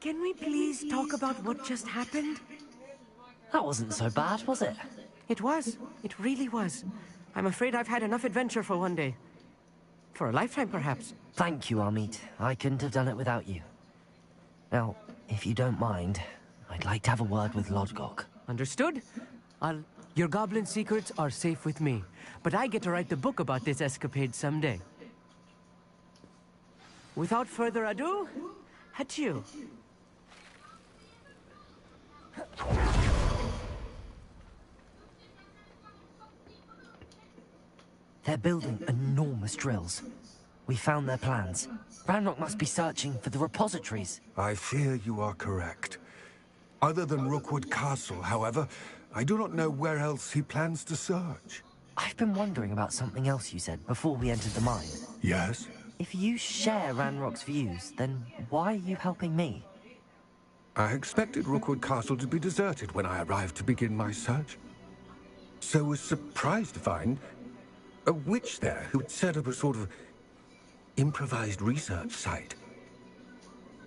Can we please talk about what just happened? That wasn't so bad, was it? It was. It really was. I'm afraid I've had enough adventure for one day. For a lifetime, perhaps. Thank you, Amit. I couldn't have done it without you. Now, if you don't mind, I'd like to have a word with Lodgok. Understood? Your goblin secrets are safe with me, but I get to write the book about this escapade someday. Without further ado, adieu. They're building enormous drills. We found their plans. Ranrock must be searching for the repositories. I fear you are correct. Other than Rookwood Castle, however, I do not know where else he plans to search. I've been wondering about something else you said before we entered the mine. Yes? If you share Ranrock's views, then why are you helping me? I expected Rookwood Castle to be deserted when I arrived to begin my search. So was surprised to find a witch there who had set up a sort of improvised research site.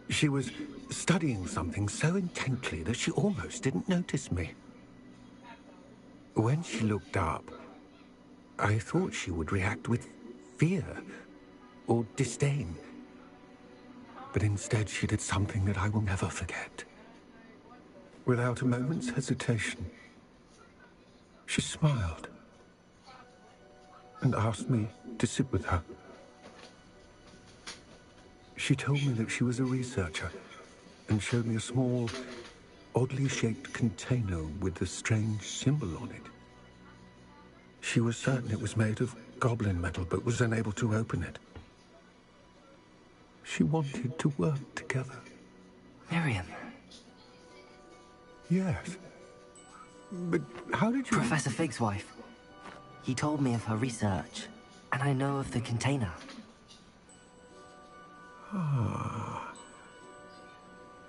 She was studying something so intently that she almost didn't notice me. When she looked up, I thought she would react with fear or disdain. But instead she did something that I will never forget. Without a moment's hesitation, she smiled and asked me to sit with her. She told me that she was a researcher and showed me a small, oddly shaped container with a strange symbol on it. She was certain it was made of goblin metal, but was unable to open it. She wanted to work together. Miriam. Yes. But how did you... Professor Fig's wife. He told me of her research, and I know of the container. Ah.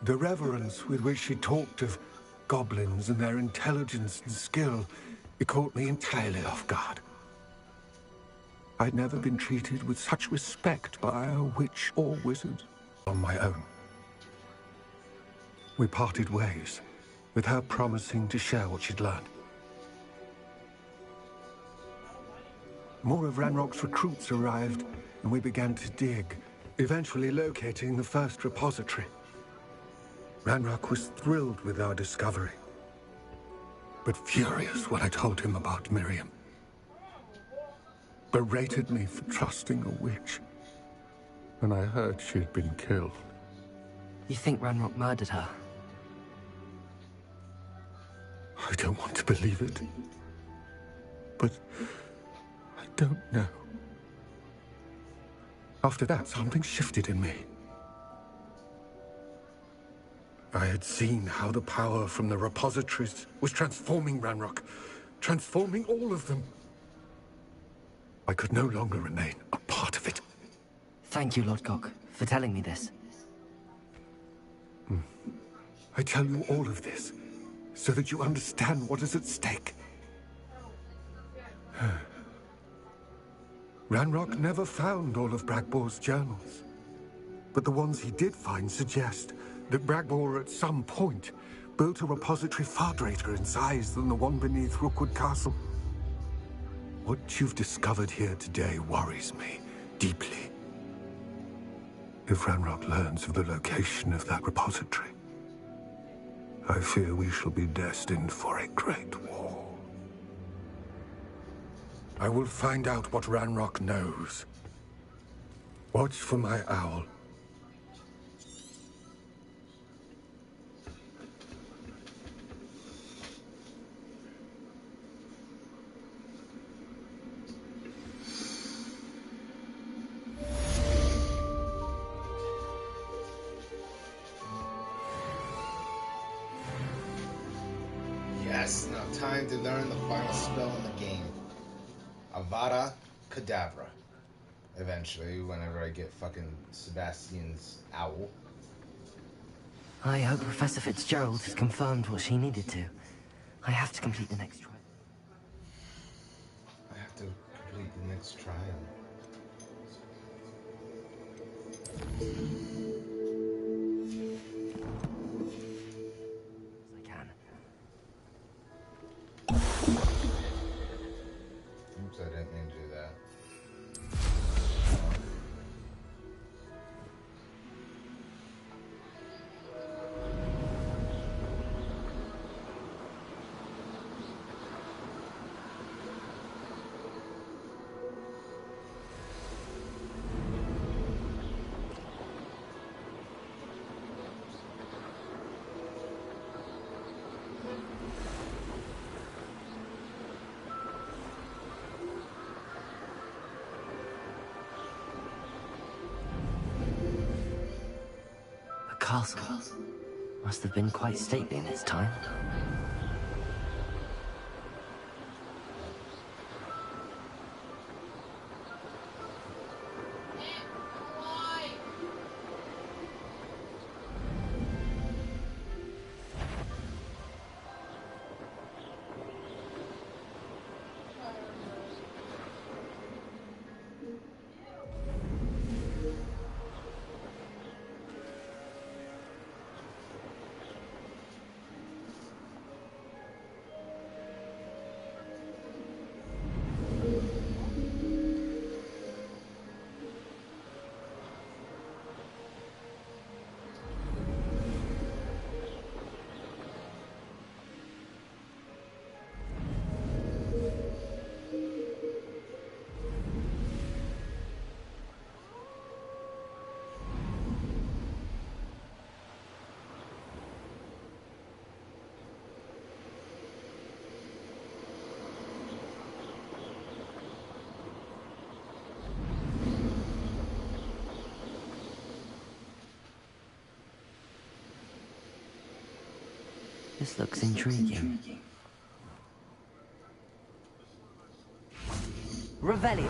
The reverence with which she talked of goblins and their intelligence and skill, it caught me entirely off guard. I'd never been treated with such respect by a witch or wizard on my own. We parted ways, with her promising to share what she'd learned. More of Ranrock's recruits arrived, and we began to dig, eventually locating the first repository. Ranrock was thrilled with our discovery, but furious when I told him about Miriam. Berated me for trusting a witch when I heard she had been killed. You think Ranrock murdered her? I don't want to believe it, but I don't know. After that, something shifted in me. I had seen how the power from the repositories was transforming Ranrock, transforming all of them. I could no longer remain a part of it. Thank you, Lodgok, for telling me this. I tell you all of this so that you understand what is at stake. Ranrock never found all of Bragbor's journals, but the ones he did find suggest that Bragbor at some point built a repository far greater in size than the one beneath Rookwood Castle. What you've discovered here today worries me deeply. If Ranrock learns of the location of that repository, I fear we shall be destined for a great war. I will find out what Ranrock knows. Watch for my owl. Yes, now time to learn the final spell in the game. Avada Kedavra. Eventually, whenever I get fucking Sebastian's owl. I hope Professor Fitzgerald has confirmed what she needed to. I have to complete the next trial. I have to complete the next trial. I can. Oops, I didn't mean to do that. A castle. Must have been quite stately in its time. This looks intriguing. Revelio.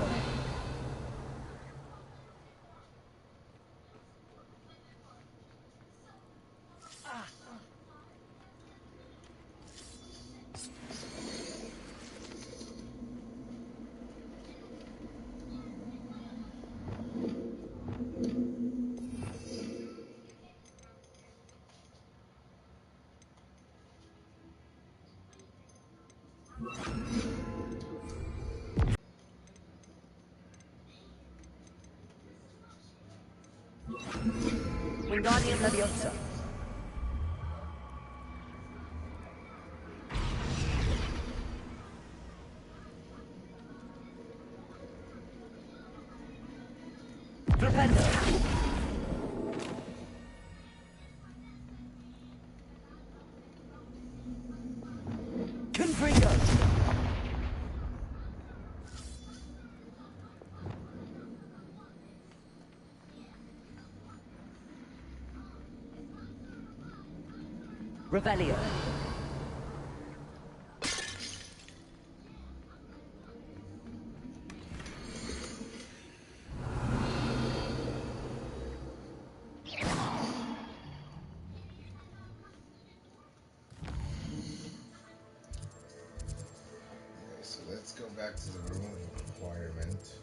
Wingardium Leviosa. Flipendo. Confringo. Revelio. Okay, so let's go back to the room of requirement.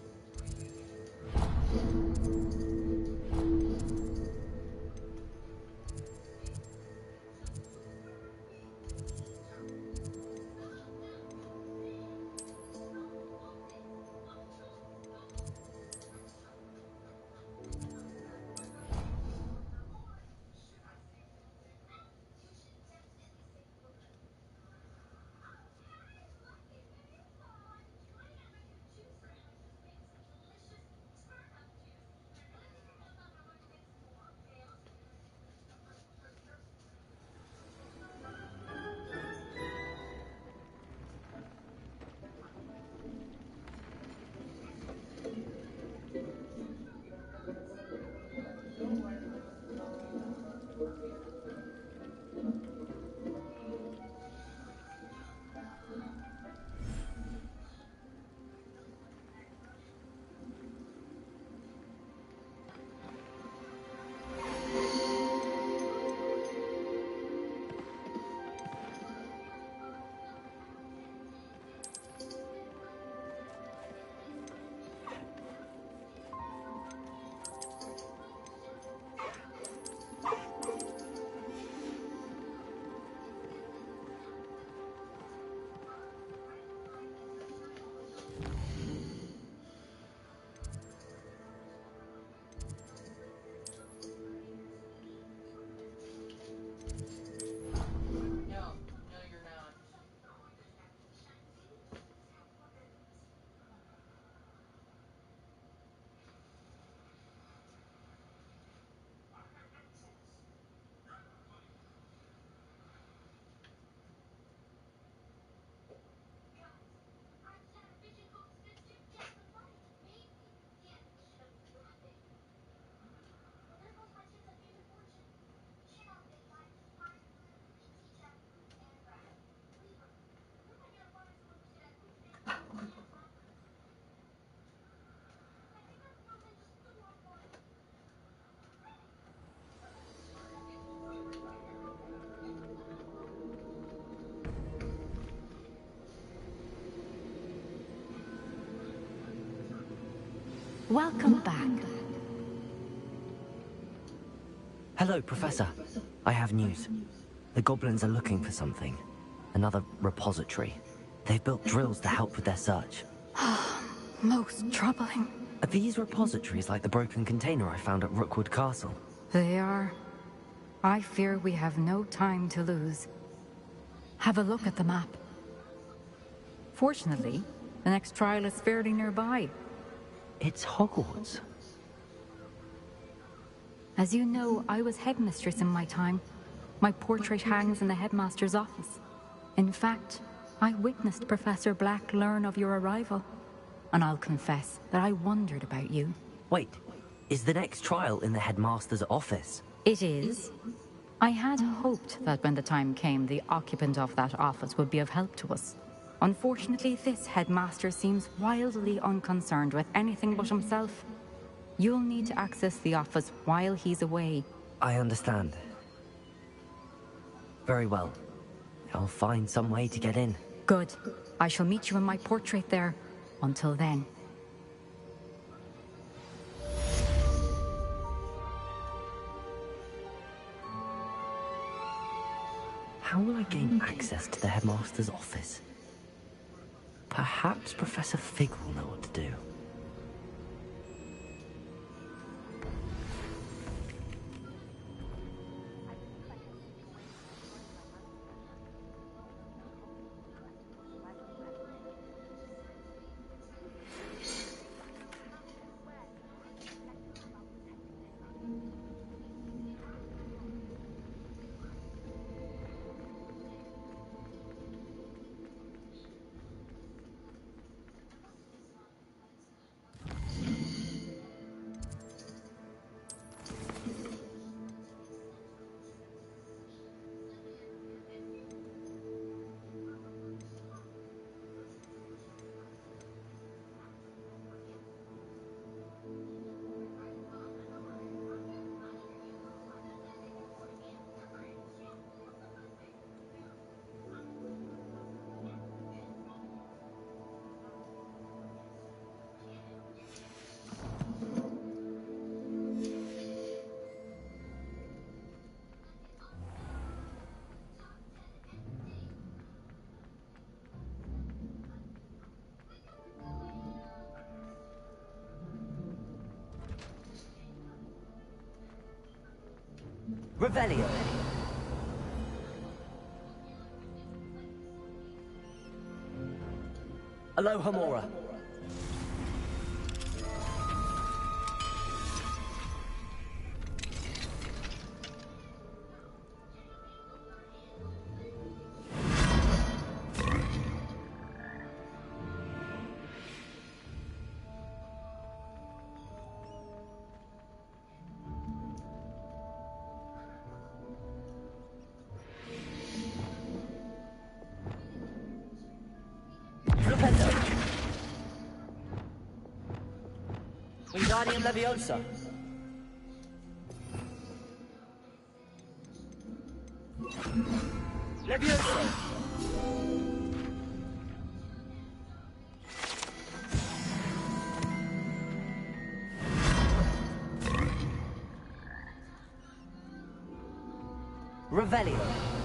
Welcome back. Hello, Professor. I have news. The goblins are looking for something. Another repository. They've built drills to help with their search. Most troubling. Are these repositories like the broken container I found at Rookwood Castle? They are. I fear we have no time to lose. Have a look at the map. Fortunately, the next trial is fairly nearby. It's Hogwarts. As you know, I was headmistress in my time. My portrait hangs in the headmaster's office. In fact, I witnessed Professor Black learn of your arrival. And I'll confess that I wondered about you. Wait, is the next trial in the headmaster's office? It is. I had hoped that when the time came, the occupant of that office would be of help to us. Unfortunately, this headmaster seems wildly unconcerned with anything but himself. You'll need to access the office while he's away. I understand. Very well. I'll find some way to get in. Good. I shall meet you in my portrait there. Until then. How will I gain access to the headmaster's office? Perhaps Professor Fig will know what to do. Revelio. Aloha Mora. Wingardium Leviosa. Leviosa. Revelio.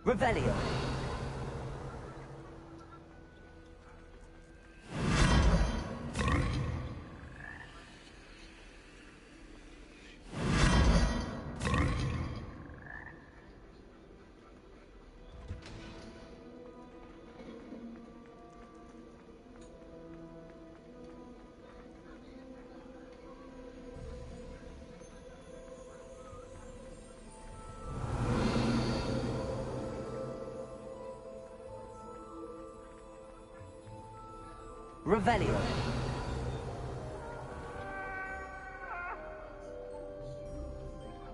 Revelio. Revelio.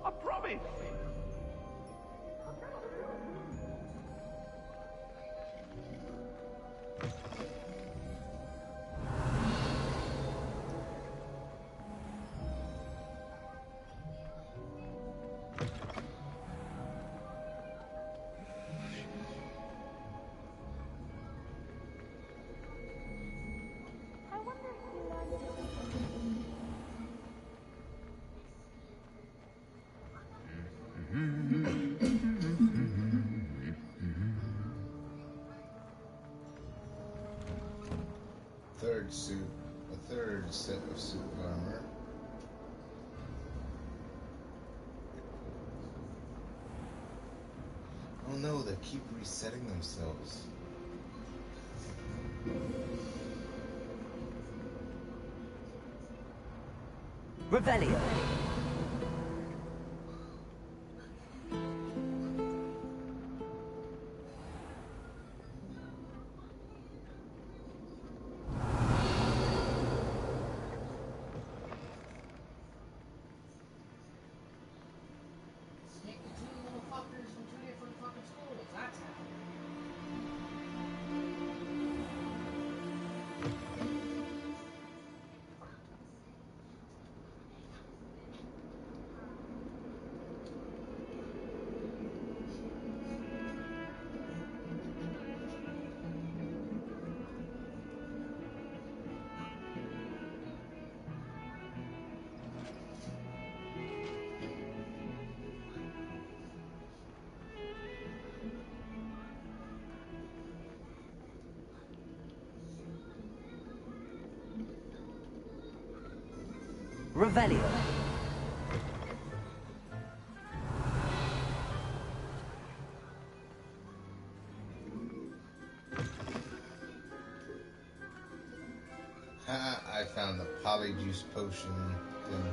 I promise. A third set of suit armor. Oh no, they keep resetting themselves. Revelio. Revelio. I found the polyjuice potion thing.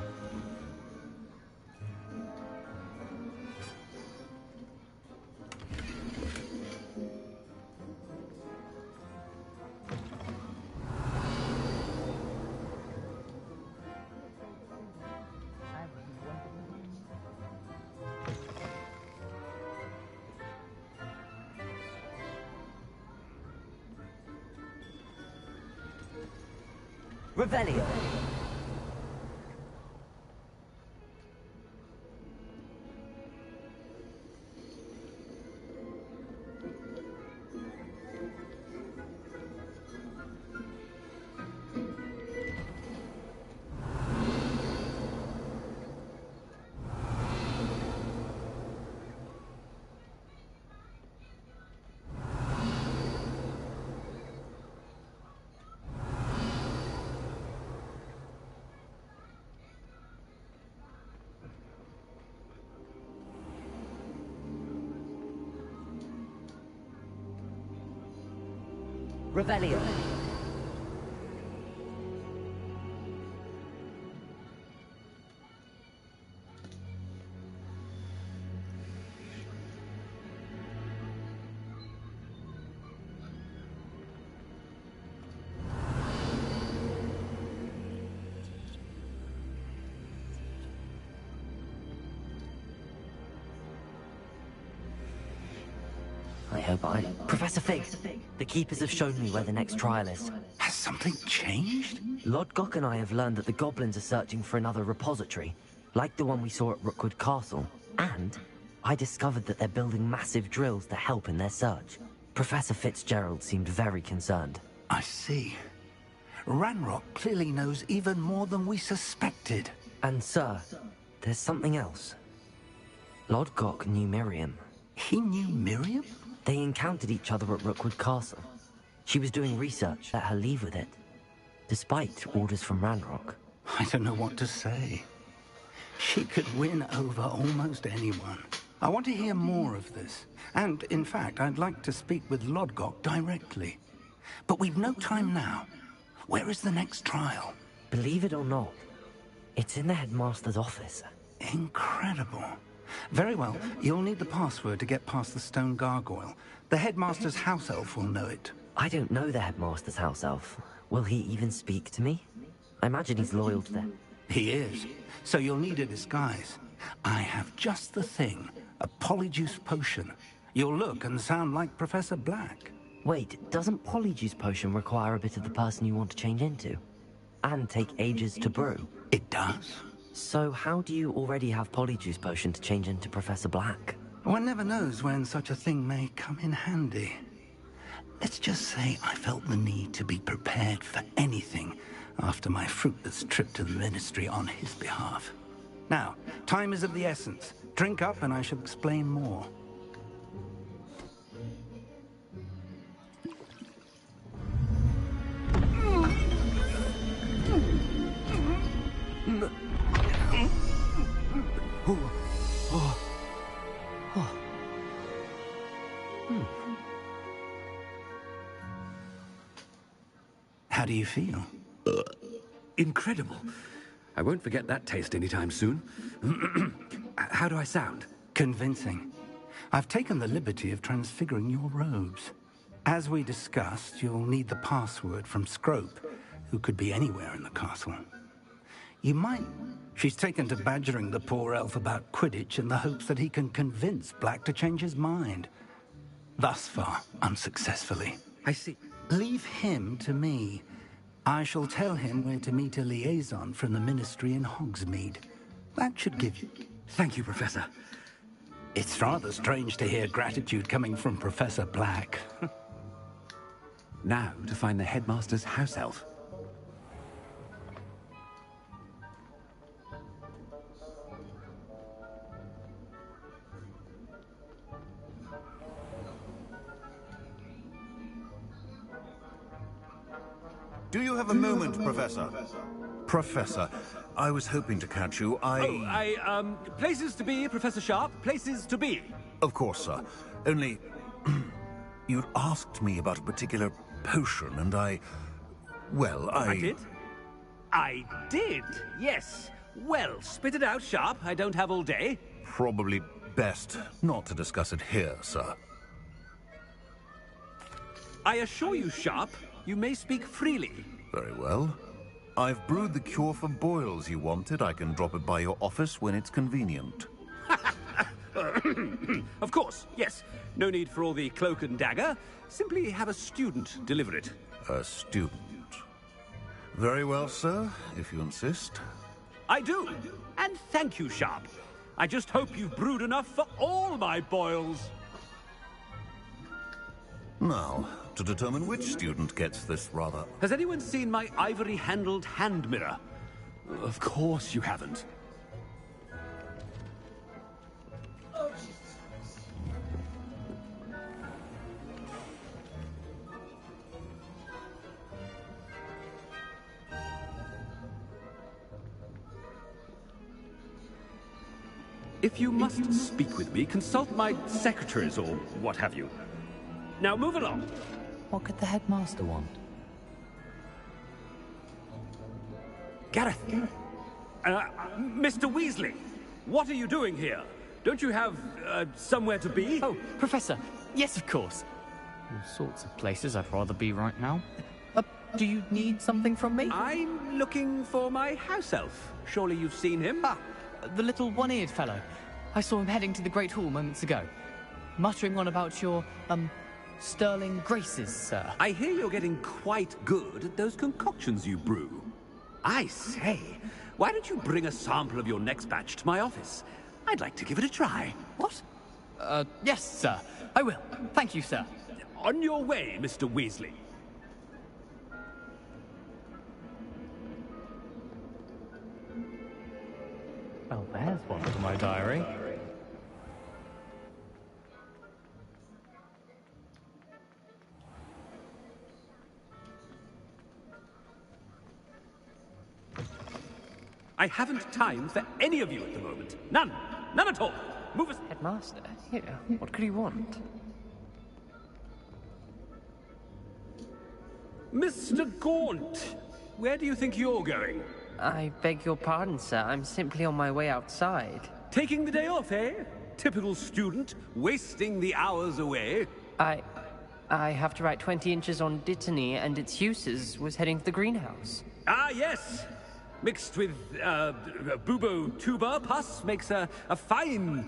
Revelio. Revelio. I hope Professor Fig, the Keepers have shown me where the next trial is. Has something changed? Lodgok and I have learned that the goblins are searching for another repository, like the one we saw at Rookwood Castle. And I discovered that they're building massive drills to help in their search. Professor Fitzgerald seemed very concerned. I see. Ranrock clearly knows even more than we suspected. And sir, there's something else. Lodgok knew Miriam. He knew Miriam? They encountered each other at Rookwood Castle. She was doing research, let her leave with it, despite orders from Ranrock. I don't know what to say. She could win over almost anyone. I want to hear more of this. And, in fact, I'd like to speak with Lodgok directly. But we've no time now. Where is the next trial? Believe it or not, it's in the headmaster's office. Incredible. Very well. You'll need the password to get past the stone gargoyle. The headmaster's house elf will know it. I don't know the headmaster's house elf. Will he even speak to me? I imagine he's loyal to them. He is. So you'll need a disguise. I have just the thing. A polyjuice potion. You'll look and sound like Professor Black. Wait, doesn't polyjuice potion require a bit of the person you want to change into? And take ages to brew? It does. So how do you already have polyjuice potion to change into Professor Black? One never knows when such a thing may come in handy. Let's just say I felt the need to be prepared for anything after my fruitless trip to the Ministry on his behalf. Now, time is of the essence. Drink up and I shall explain more. How do you feel? Incredible. I won't forget that taste anytime soon. How do I sound? Convincing. I've taken the liberty of transfiguring your robes. As we discussed, you'll need the password from Scrope, who could be anywhere in the castle. You might... She's taken to badgering the poor elf about Quidditch in the hopes that he can convince Black to change his mind. Thus far, unsuccessfully. I see. Leave him to me. I shall tell him where to meet a liaison from the Ministry in Hogsmeade. That should give you... Thank you, Professor. It's rather strange to hear gratitude coming from Professor Black. Now to find the headmaster's house elf. Do you have a moment, Professor? Professor, I was hoping to catch you. Places to be, Professor Sharp. Places to be. Of course, sir. Only... you'd asked me about a particular potion, and well, I did? I did, yes. Well, spit it out, Sharp. I don't have all day. Probably best not to discuss it here, sir. I assure you, Sharp, you may speak freely. Very well. I've brewed the cure for boils you wanted. I can drop it by your office when it's convenient. Of course, yes. No need for all the cloak and dagger. Simply have a student deliver it. A student. Very well, sir, if you insist. I do. And thank you, Sharp. I just hope you've brewed enough for all my boils. Now, to determine which student gets this rather... Has anyone seen my ivory-handled hand mirror? Of course you haven't. If you must speak with me, consult my secretaries or what have you. Now move along. What could the headmaster want? Gareth! Mr. Weasley! What are you doing here? Don't you have, somewhere to be? Oh, Professor. Yes, of course. All sorts of places I'd rather be right now. Do you need something from me? I'm looking for my house elf. Surely you've seen him? Ah, the little one-eared fellow. I saw him heading to the Great Hall moments ago. Muttering on about your, sterling graces, sir. I hear you're getting quite good at those concoctions you brew. I say, why don't you bring a sample of your next batch to my office? I'd like to give it a try. What? Yes, sir. I will. Thank you, sir. On your way, Mr. Weasley. Well, there's one for my diary. I haven't time for any of you at the moment. None. None at all. Move us. Headmaster? Here. What could he want? Mr. Gaunt, where do you think you're going? I beg your pardon, sir. I'm simply on my way outside. Taking the day off, eh? Typical student, wasting the hours away. I have to write 20 inches on Dittany and its uses was heading to the greenhouse. Ah, yes! Mixed with, bubo tuber pus makes a fine,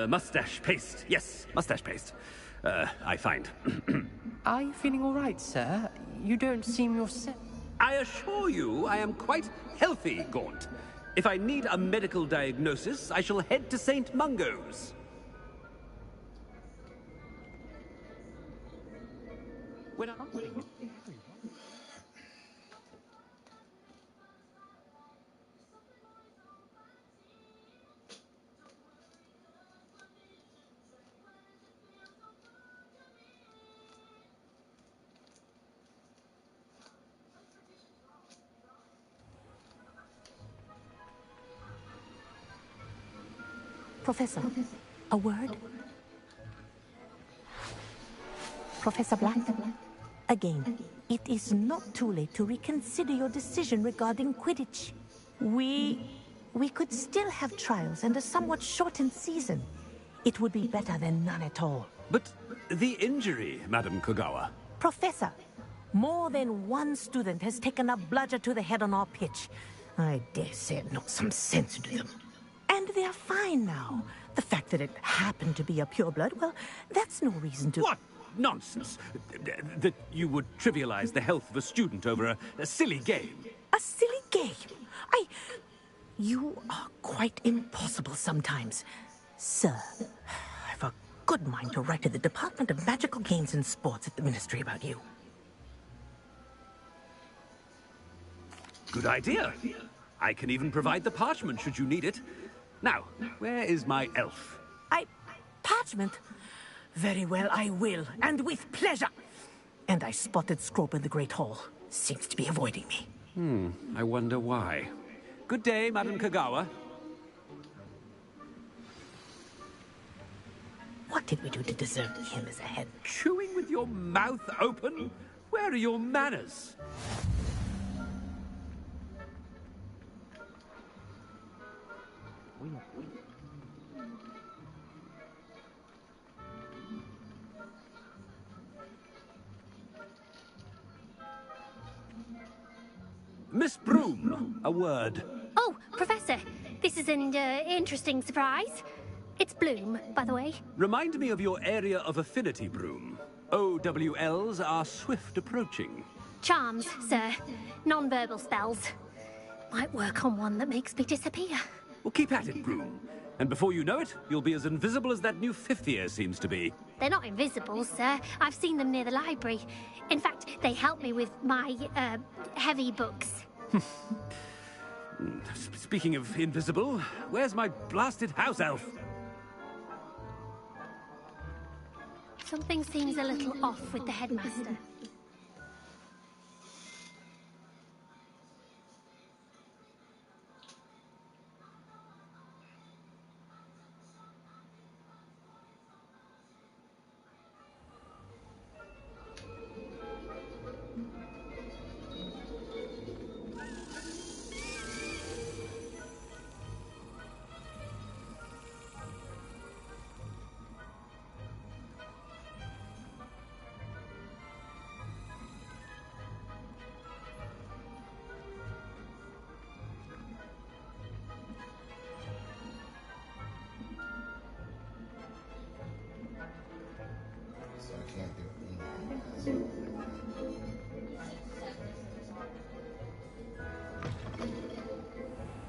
mustache paste. Yes, mustache paste. I find. Are you feeling all right, sir? You don't seem yourself. I assure you I am quite healthy, Gaunt. If I need a medical diagnosis, I shall head to St. Mungo's. When I'm... Professor, a word? Professor Black? Again, it is not too late to reconsider your decision regarding Quidditch. We could still have trials and a somewhat shortened season. It would be better than none at all. But the injury, Madam Kogawa. Professor, more than one student has taken a bludger to the head on our pitch. I dare say it knocked some sense into them. And they're fine now. The fact that it happened to be a pureblood, well, that's no reason to... What nonsense! That you would trivialize the health of a student over a silly game. A silly game? You are quite impossible sometimes. Sir, I've a good mind to write to the Department of Magical Games and Sports at the Ministry about you. Good idea. I can even provide the parchment should you need it. Now, where is my elf? Parchment? Very well, I will, and with pleasure. And I spotted Scrope in the Great Hall. Seems to be avoiding me. I wonder why. Good day, Madam Kogawa. What did we do to deserve him as a head? Chewing with your mouth open? Where are your manners? Miss Broom, a word. Oh, Professor, this is an interesting surprise. It's Bloom, by the way. Remind me of your area of affinity, Broom. OWLs are swift approaching. Charms, sir. Non-verbal spells. Might work on one that makes me disappear. Well, keep at it, Broom. And before you know it, you'll be as invisible as that new fifth year seems to be. They're not invisible, sir. I've seen them near the library. In fact, they help me with my, heavy books. Speaking of invisible, where's my blasted house elf? Something seems a little off with the headmaster.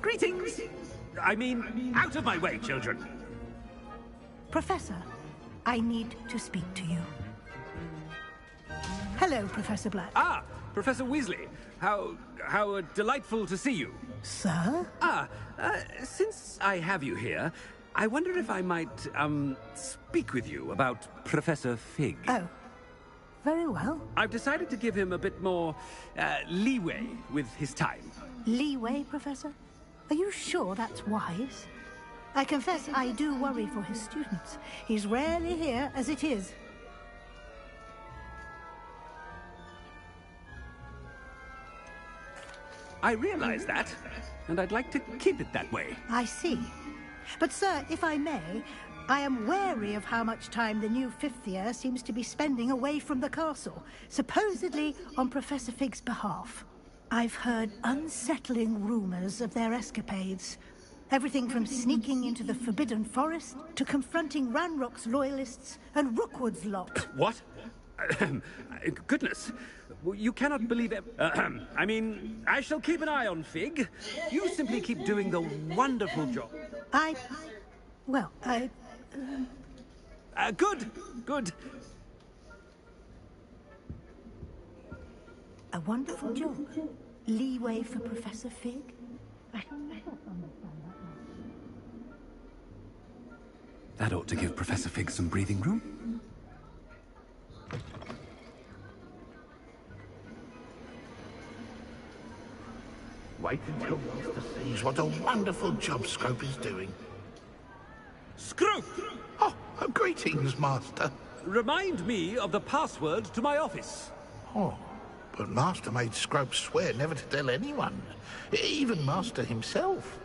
Greetings! I mean, out of my way, children! Professor, I need to speak to you. Hello, Professor Black. Ah, Professor Weasley. How delightful to see you. Sir? Since I have you here, I wonder if I might, speak with you about Professor Fig. Oh, very well. I've decided to give him a bit more, leeway with his time. Leeway, Professor? Are you sure that's wise? I confess I do worry for his students. He's rarely here as it is. I realize that, and I'd like to keep it that way. I see. But, sir, if I may, I am wary of how much time the new fifth year seems to be spending away from the castle, supposedly on Professor Fig's behalf. I've heard unsettling rumors of their escapades. Everything from sneaking into the Forbidden Forest to confronting Ranrock's loyalists and Rookwood's lot. What? Goodness. You cannot believe it. I mean, I shall keep an eye on Fig. You simply keep doing the wonderful job. Good, good. A wonderful job. Leeway for Professor Fig? That ought to give Professor Fig some breathing room. Wait until Master sees what a wonderful job Scrope is doing. Scrope! Oh, greetings, Master. Remind me of the password to my office. Oh, but Master made Scrope swear never to tell anyone, even Master himself.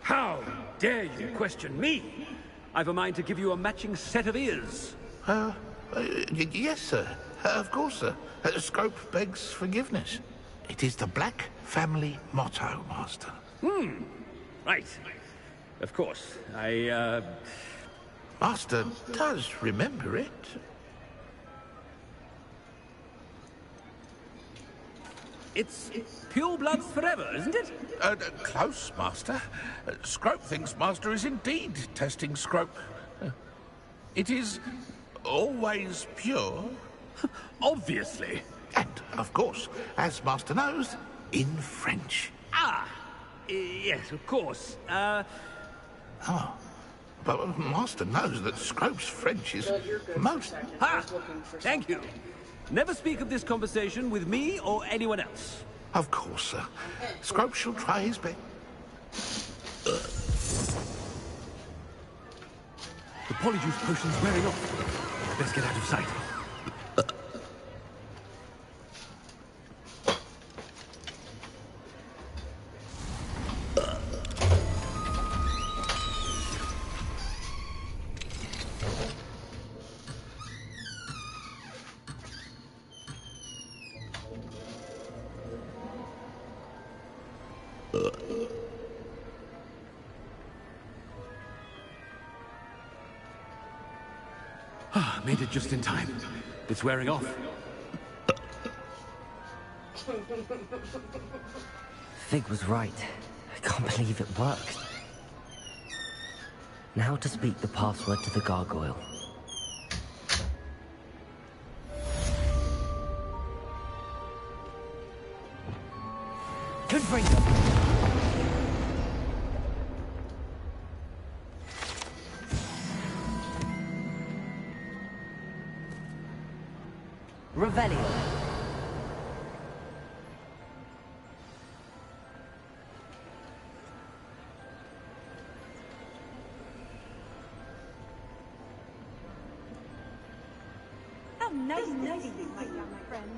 How dare you question me? I've a mind to give you a matching set of ears. Yes, sir. Of course, sir. Scrope begs forgiveness. It is the Black family motto, Master. Right. Of course. Master does remember it. It's pure bloods forever, isn't it? Close, Master. Scrope thinks Master is indeed testing Scrope. It is always pure. Obviously. And, of course, as Master knows, in French. Yes, of course. But Master knows that Scrope's French is most... Thank you. Never speak of this conversation with me or anyone else. Of course, sir. Scrope shall try his best. The polyjuice potion's wearing off. Let's get out of sight. Made it just in time. It's wearing off. Fig was right. I can't believe it worked. Now to speak the password to the gargoyle. Good bring them. Revelio. How nice to see you, my young friend.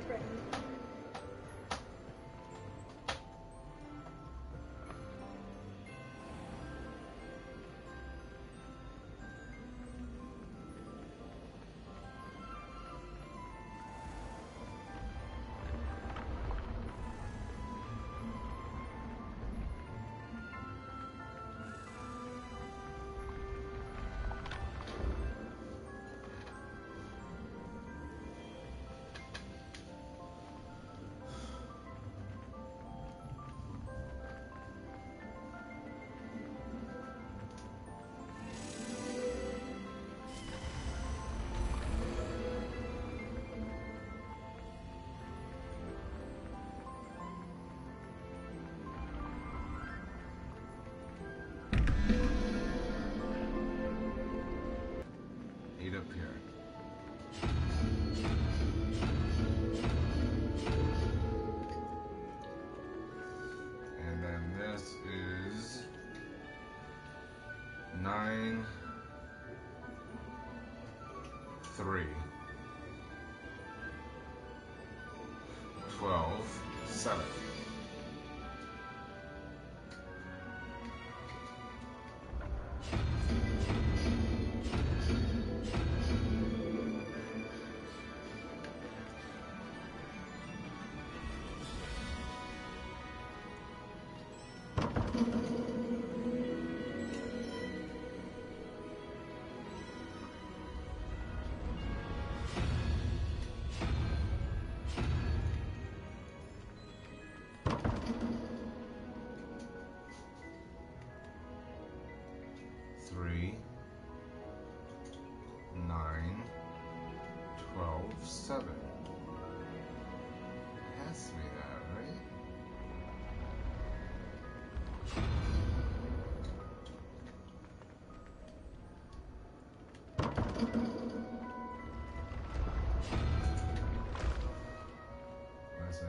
Up here. And then this is 9, 3, 12, 7. 7. It has to be that, right? That's it.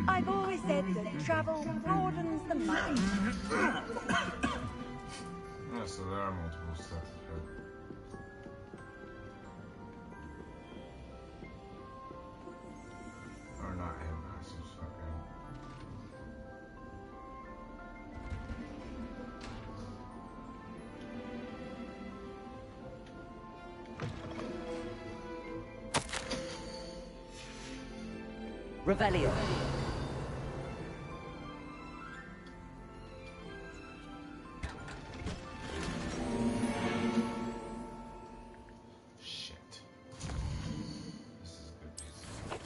I've always said that travel broadens the mind. Oh, so there are multiple steps ahead. Or not headmasters, fucking. Revelio. Shit. This is a good piece.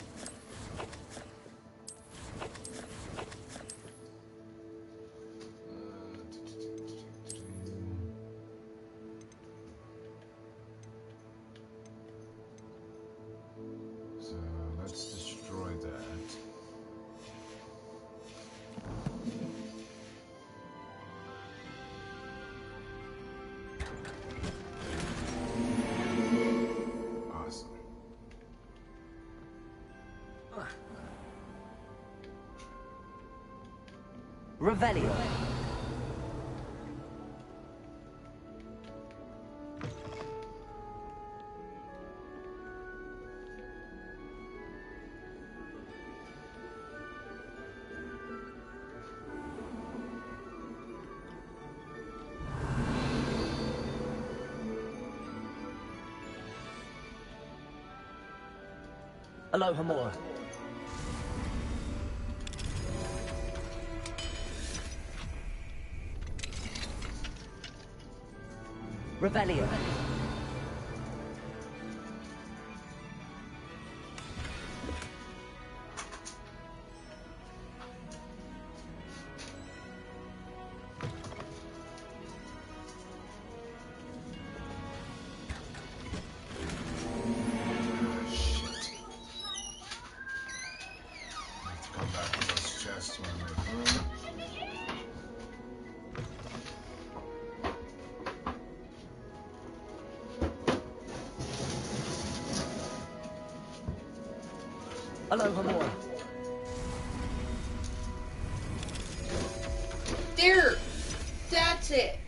So let's destroy that. Awesome. Revelio. Aloha Mora. Revelio. Let's come back to those chests when I make room. Aloha Mora. There! That's it!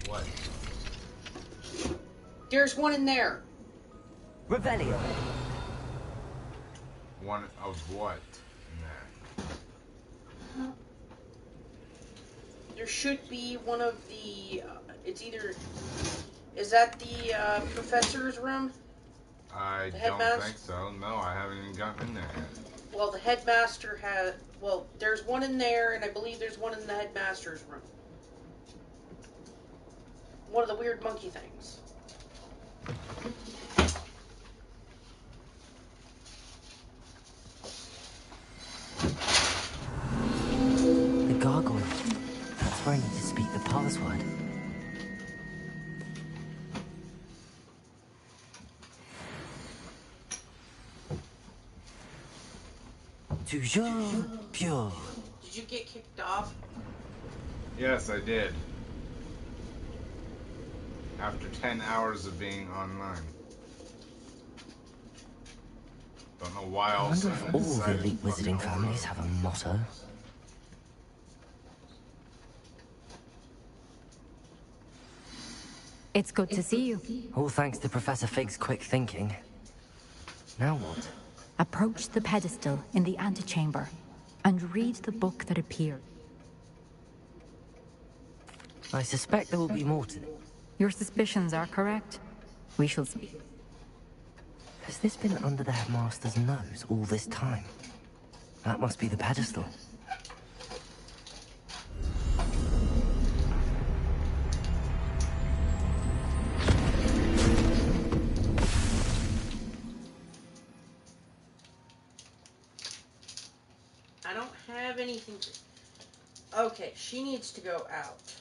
What? There's one in there. Revelio. One of what in there? There should be one of the... it's either... Is that the professor's room? I The don't headmaster? think so. No, I haven't even gotten in there yet. Well, the headmaster had... Well, there's one in there, and I believe there's one in the headmaster's room. One of the weird monkey things. The gargoyle. That's where I need to speak the password. Toujours pure. Did you get kicked off? Yes, I did. After 10 hours of being online. Don't know why I all of a wonder sudden if all the decided elite fucking wizarding families have a motto. It's good to see you. All thanks to Professor Fig's quick thinking. Now what? Approach the pedestal in the antechamber and read the book that appeared. I suspect there will be more to it. Your suspicions are correct. We shall see. Has this been under the headmaster's nose all this time? That must be the pedestal. I don't have anything to... Okay, she needs to go out.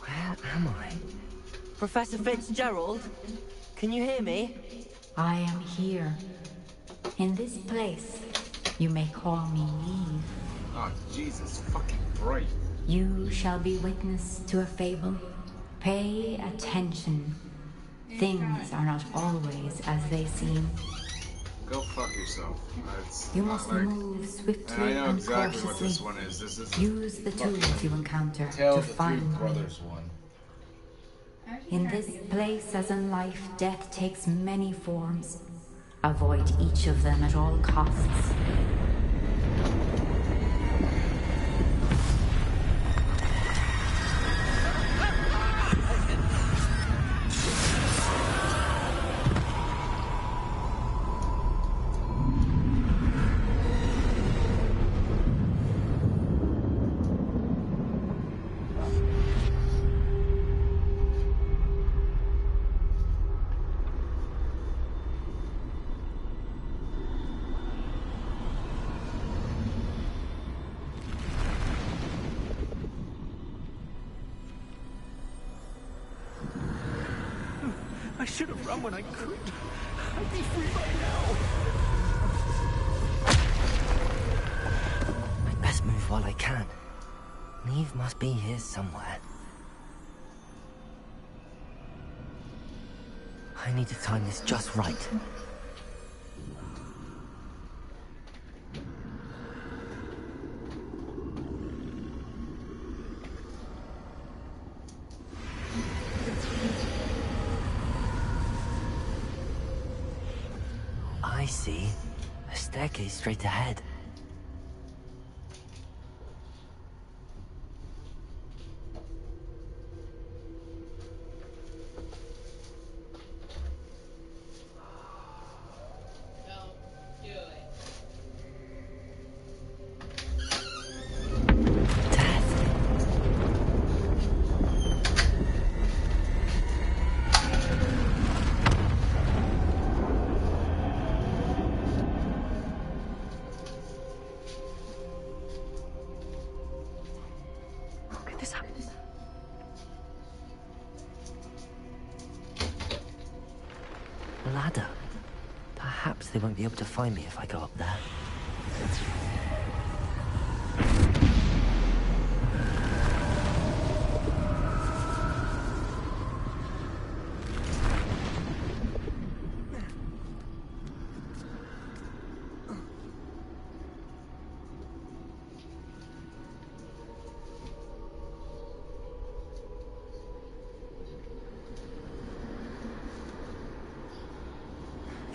Where am I? Professor Fitzgerald? Can you hear me? I am here. In this place, you may call me Eve. Oh, Jesus fucking bright. You shall be witness to a fable. Pay attention. Things are not always as they seem. Go fuck yourself. That's You must like... move swiftly And I know and exactly cautiously. what this one is. This is Use the tools you encounter Tale to of the Three find me. Brothers one. In this place, as in life, death takes many forms. Avoid each of them at all costs. I should have run when I could. I'd be free by now. I'd best move while I can. Neve must be here somewhere. I need to time this just right. I see. A staircase straight ahead. Ladder. Perhaps they won't be able to find me if I go up there.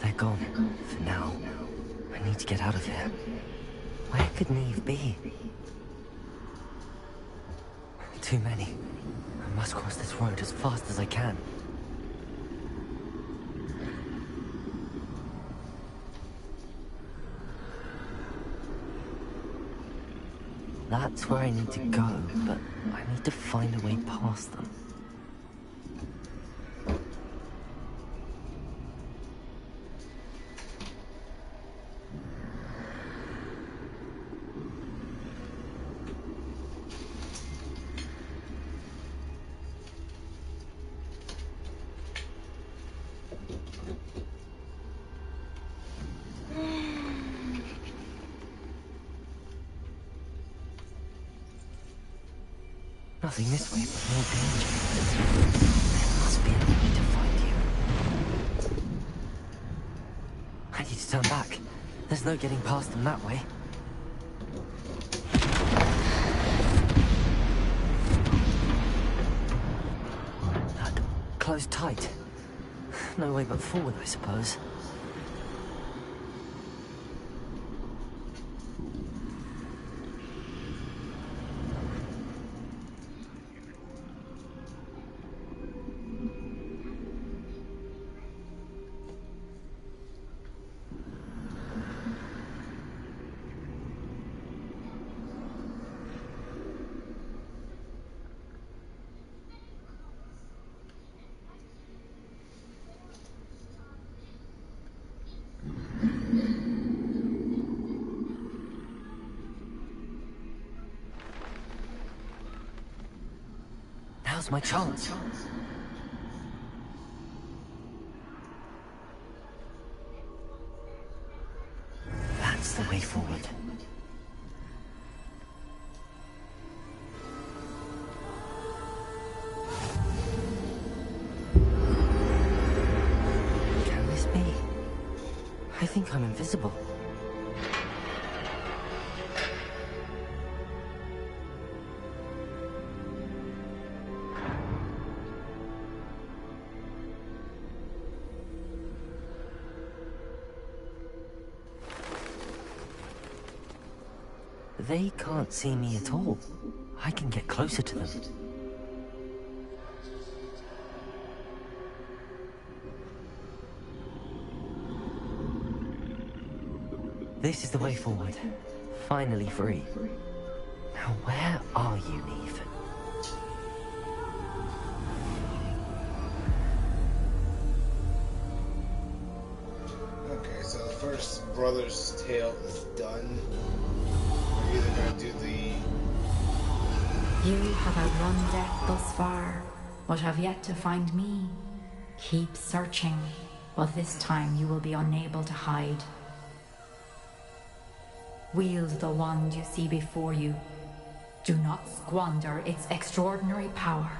They're gone, for now. I need to get out of here. Where could Neve be? Too many. I must cross this road as fast as I can. That's where I need to go, but I need to find a way past them. Nothing this way, but more danger. There must be a way to find you. I need to turn back. There's no getting past them that way. That closed tight. No way but forward, I suppose. Now's my chance. That's the way forward. Can this be? I think I'm invisible. They can't see me at all. I can get closer to them. This is the way forward. Finally free. Now where are you, Neve? Okay, so the first brother's tale is done. We're either gonna do the... You have outrun death thus far, but have yet to find me. Keep searching, but this time you will be unable to hide. Wield the wand you see before you. Do not squander its extraordinary power.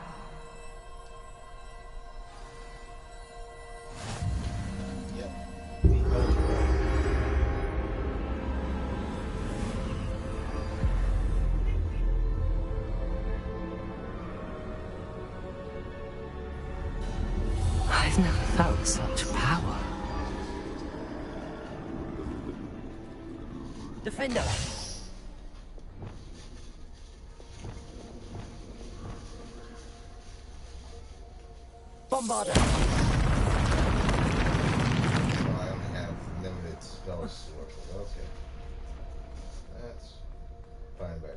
I've never felt such power. Defender! Bombarder! I only have limited spells to work with. Okay. That's fine by now.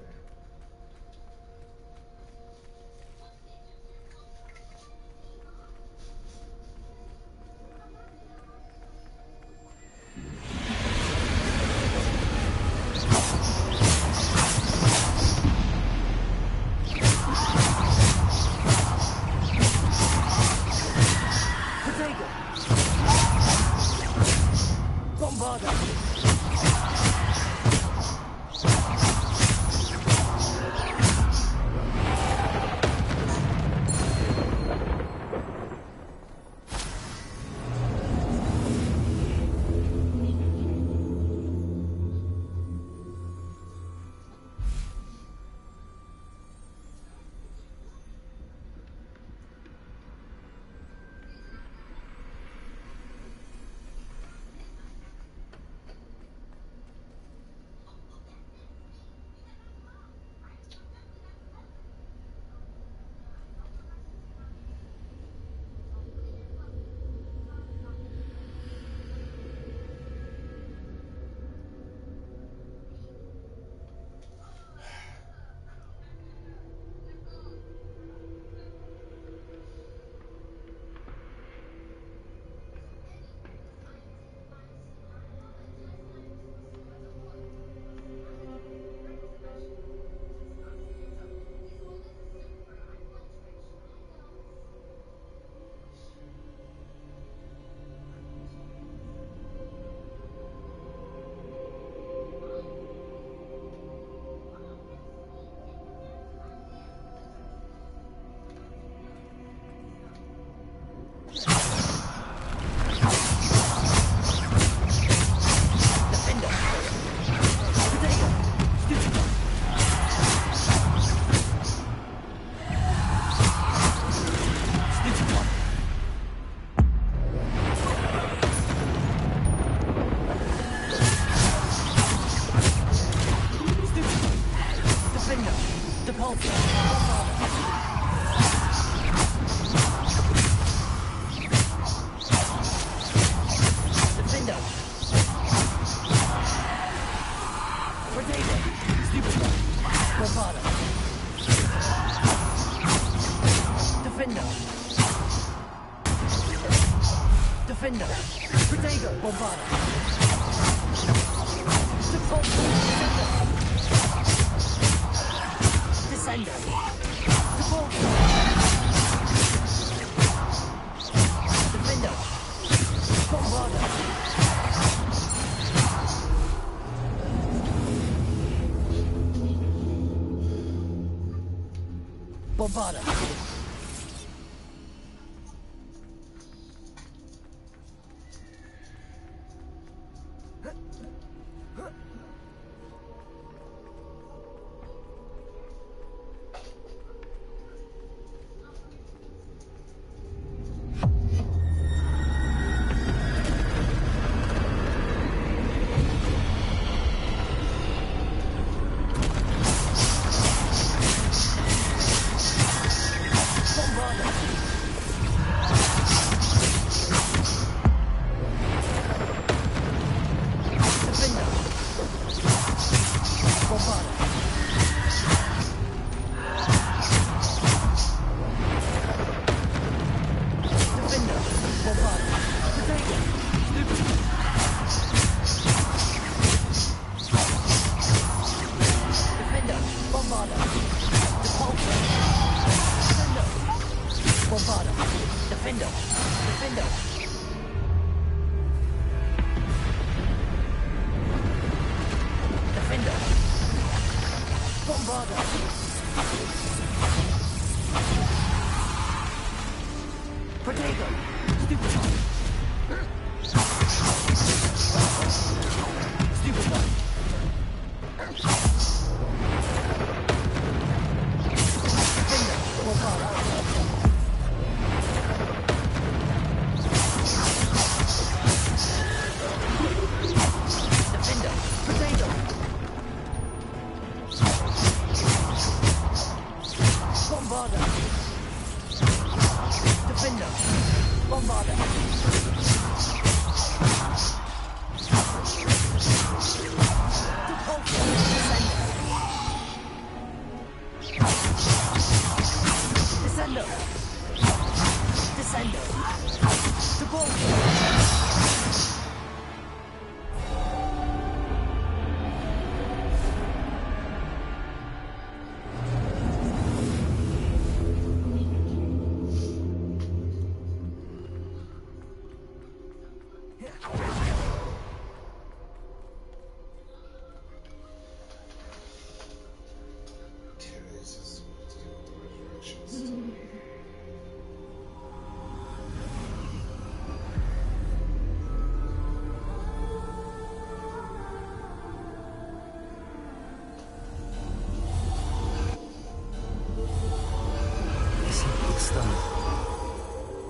Defender. Protego. Bombarda. Support. Descender. Support. Defender. Bombarda. Bombarda.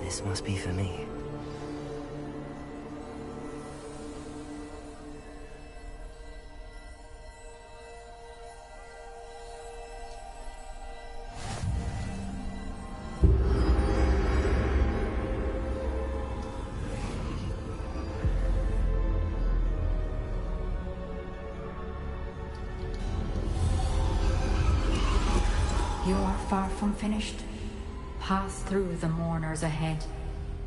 This must be for me. You are far from finished. Pass through the mourners ahead.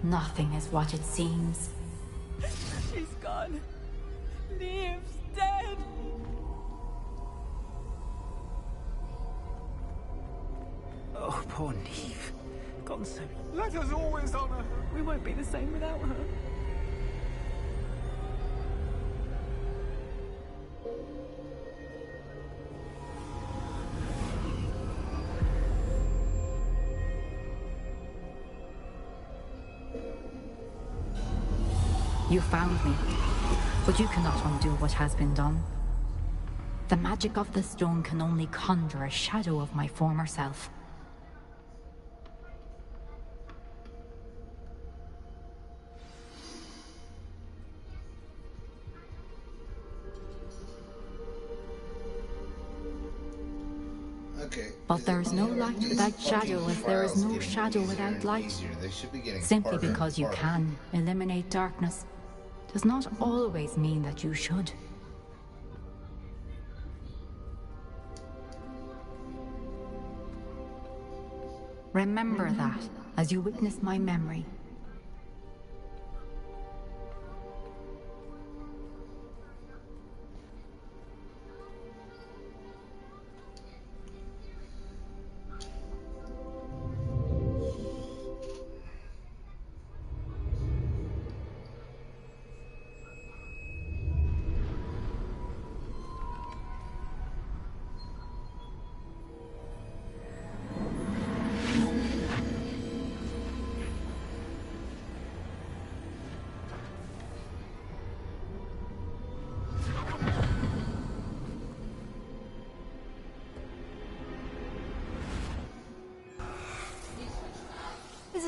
Nothing is what it seems. She's gone. Neve's dead. Oh, poor Neve. Gone so... Let us always honor her. We won't be the same without her. You found me, but you cannot undo what has been done. The magic of the stone can only conjure a shadow of my former self. Okay. But there is no light without shadow, as there is no shadow without light. Simply because you can eliminate darkness does not always mean that you should. Remember that as you witness my memory.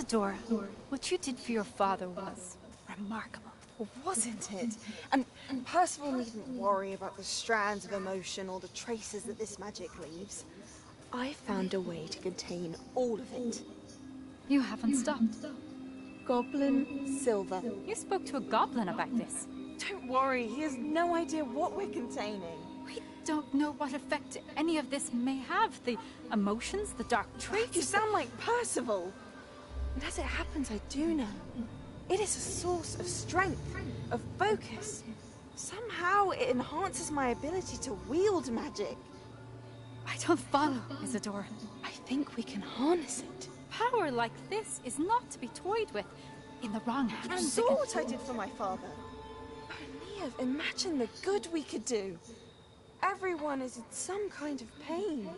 Isadora, what you did for your father was remarkable. Wasn't it? And Percival needn't worry about the strands of emotion or the traces that this magic leaves. I found a way to contain all of it. You haven't stopped. Goblin Silver. You spoke to a goblin about this. Don't worry, he has no idea what we're containing. We don't know what effect any of this may have. The emotions, the dark traits. You sound like Percival. And as it happens, I do know. It is a source of strength, of focus. Somehow it enhances my ability to wield magic. I don't follow, Isadora. I think we can harness it. Power like this is not to be toyed with. In the wrong hands. You saw what I did for my father. Neve, imagine the good we could do. Everyone is in some kind of pain.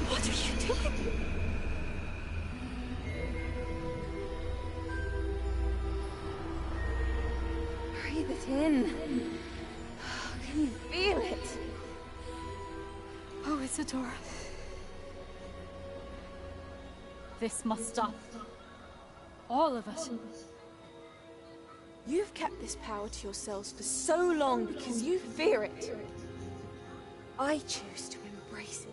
What are you doing? Breathe it in. Can you feel it? Oh, Isadora. This must stop. All of it. You've kept this power to yourselves for so long because you fear it. I choose to embrace it.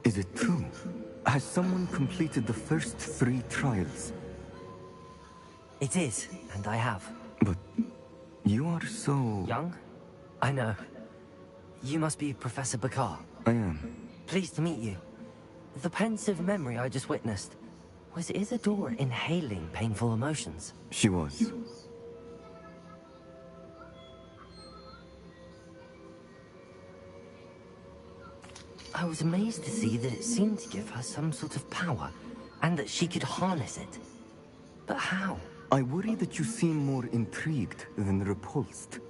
Is it true? Has someone completed the first 3 trials? It is, and I have. But you are so... Young? I know. You must be Professor Bakar. I am. Pleased to meet you. The pensive memory I just witnessed, was Isadora inhaling painful emotions? She was. I was amazed to see that it seemed to give her some sort of power, and that she could harness it. But how? I worry that you seem more intrigued than repulsed.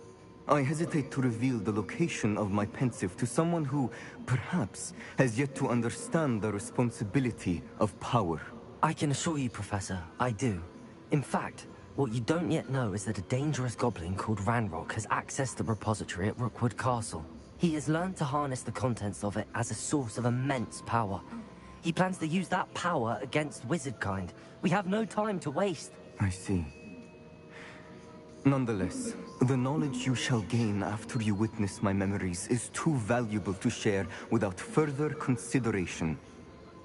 I hesitate to reveal the location of my pensive to someone who, perhaps, has yet to understand the responsibility of power. I can assure you, Professor, I do. In fact, what you don't yet know is that a dangerous goblin called Ranrock has accessed the repository at Rookwood Castle. He has learned to harness the contents of it as a source of immense power. He plans to use that power against wizardkind. We have no time to waste. I see. Nonetheless, the knowledge you shall gain after you witness my memories is too valuable to share without further consideration.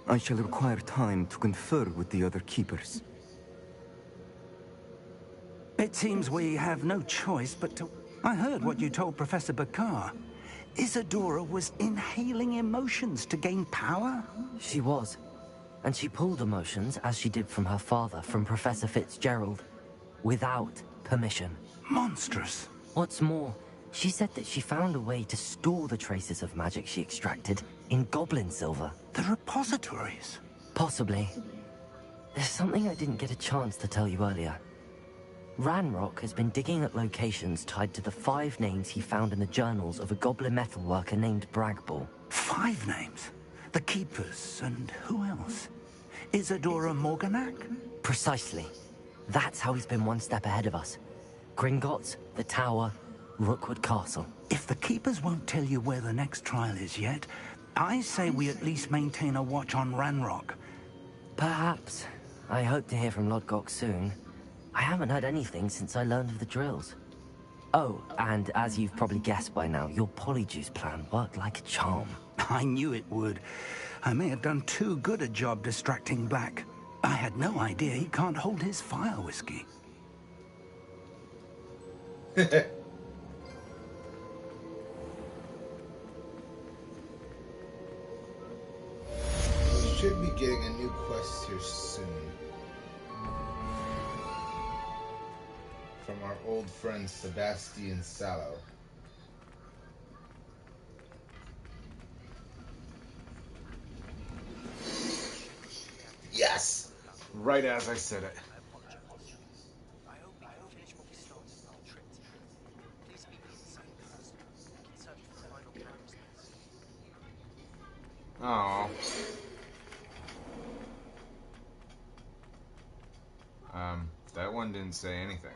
I shall require time to confer with the other keepers. It seems we have no choice but to... I heard what you told Professor Bakar. Isadora was inhaling emotions to gain power? She was. And she pulled emotions, as she did from her father, from Professor Fitzgerald, without permission. Monstrous. What's more, she said that she found a way to store the traces of magic she extracted in goblin silver. The repositories? Possibly. There's something I didn't get a chance to tell you earlier. Ranrock has been digging at locations tied to the 5 names he found in the journals of a goblin metalworker named Bragball. 5 names? The Keepers, and who else? Isadora Morganac? Precisely. That's how he's been one step ahead of us. Gringotts, the Tower, Rookwood Castle. If the Keepers won't tell you where the next trial is yet, I say we at least maintain a watch on Ranrock. Perhaps. I hope to hear from Lodgok soon. I haven't heard anything since I learned of the drills. Oh, and as you've probably guessed by now, your Polyjuice plan worked like a charm. I knew it would. I may have done too good a job distracting Black. I had no idea he can't hold his fire whiskey. We should be getting a new quest here soon. From our old friend Sebastian Sallow. Yes! Right as I said it. Oh. That one didn't say anything.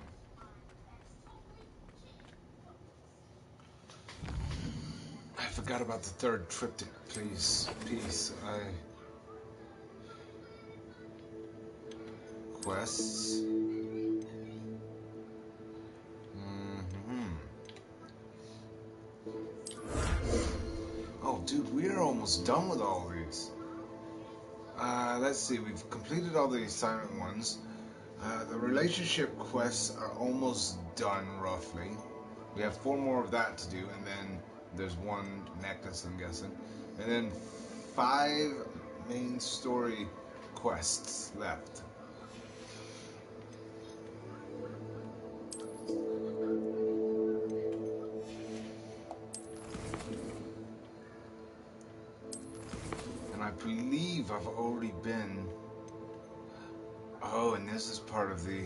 I forgot about the third triptych. Please, peace. Quests. Oh, dude, we are almost done with all of these. Let's see. We've completed all the assignment ones. The relationship quests are almost done, roughly. We have 4 more of that to do, and then there's 1 necklace, I'm guessing. And then 5 main story quests left. And I believe I've already been... Oh, and this is part of the...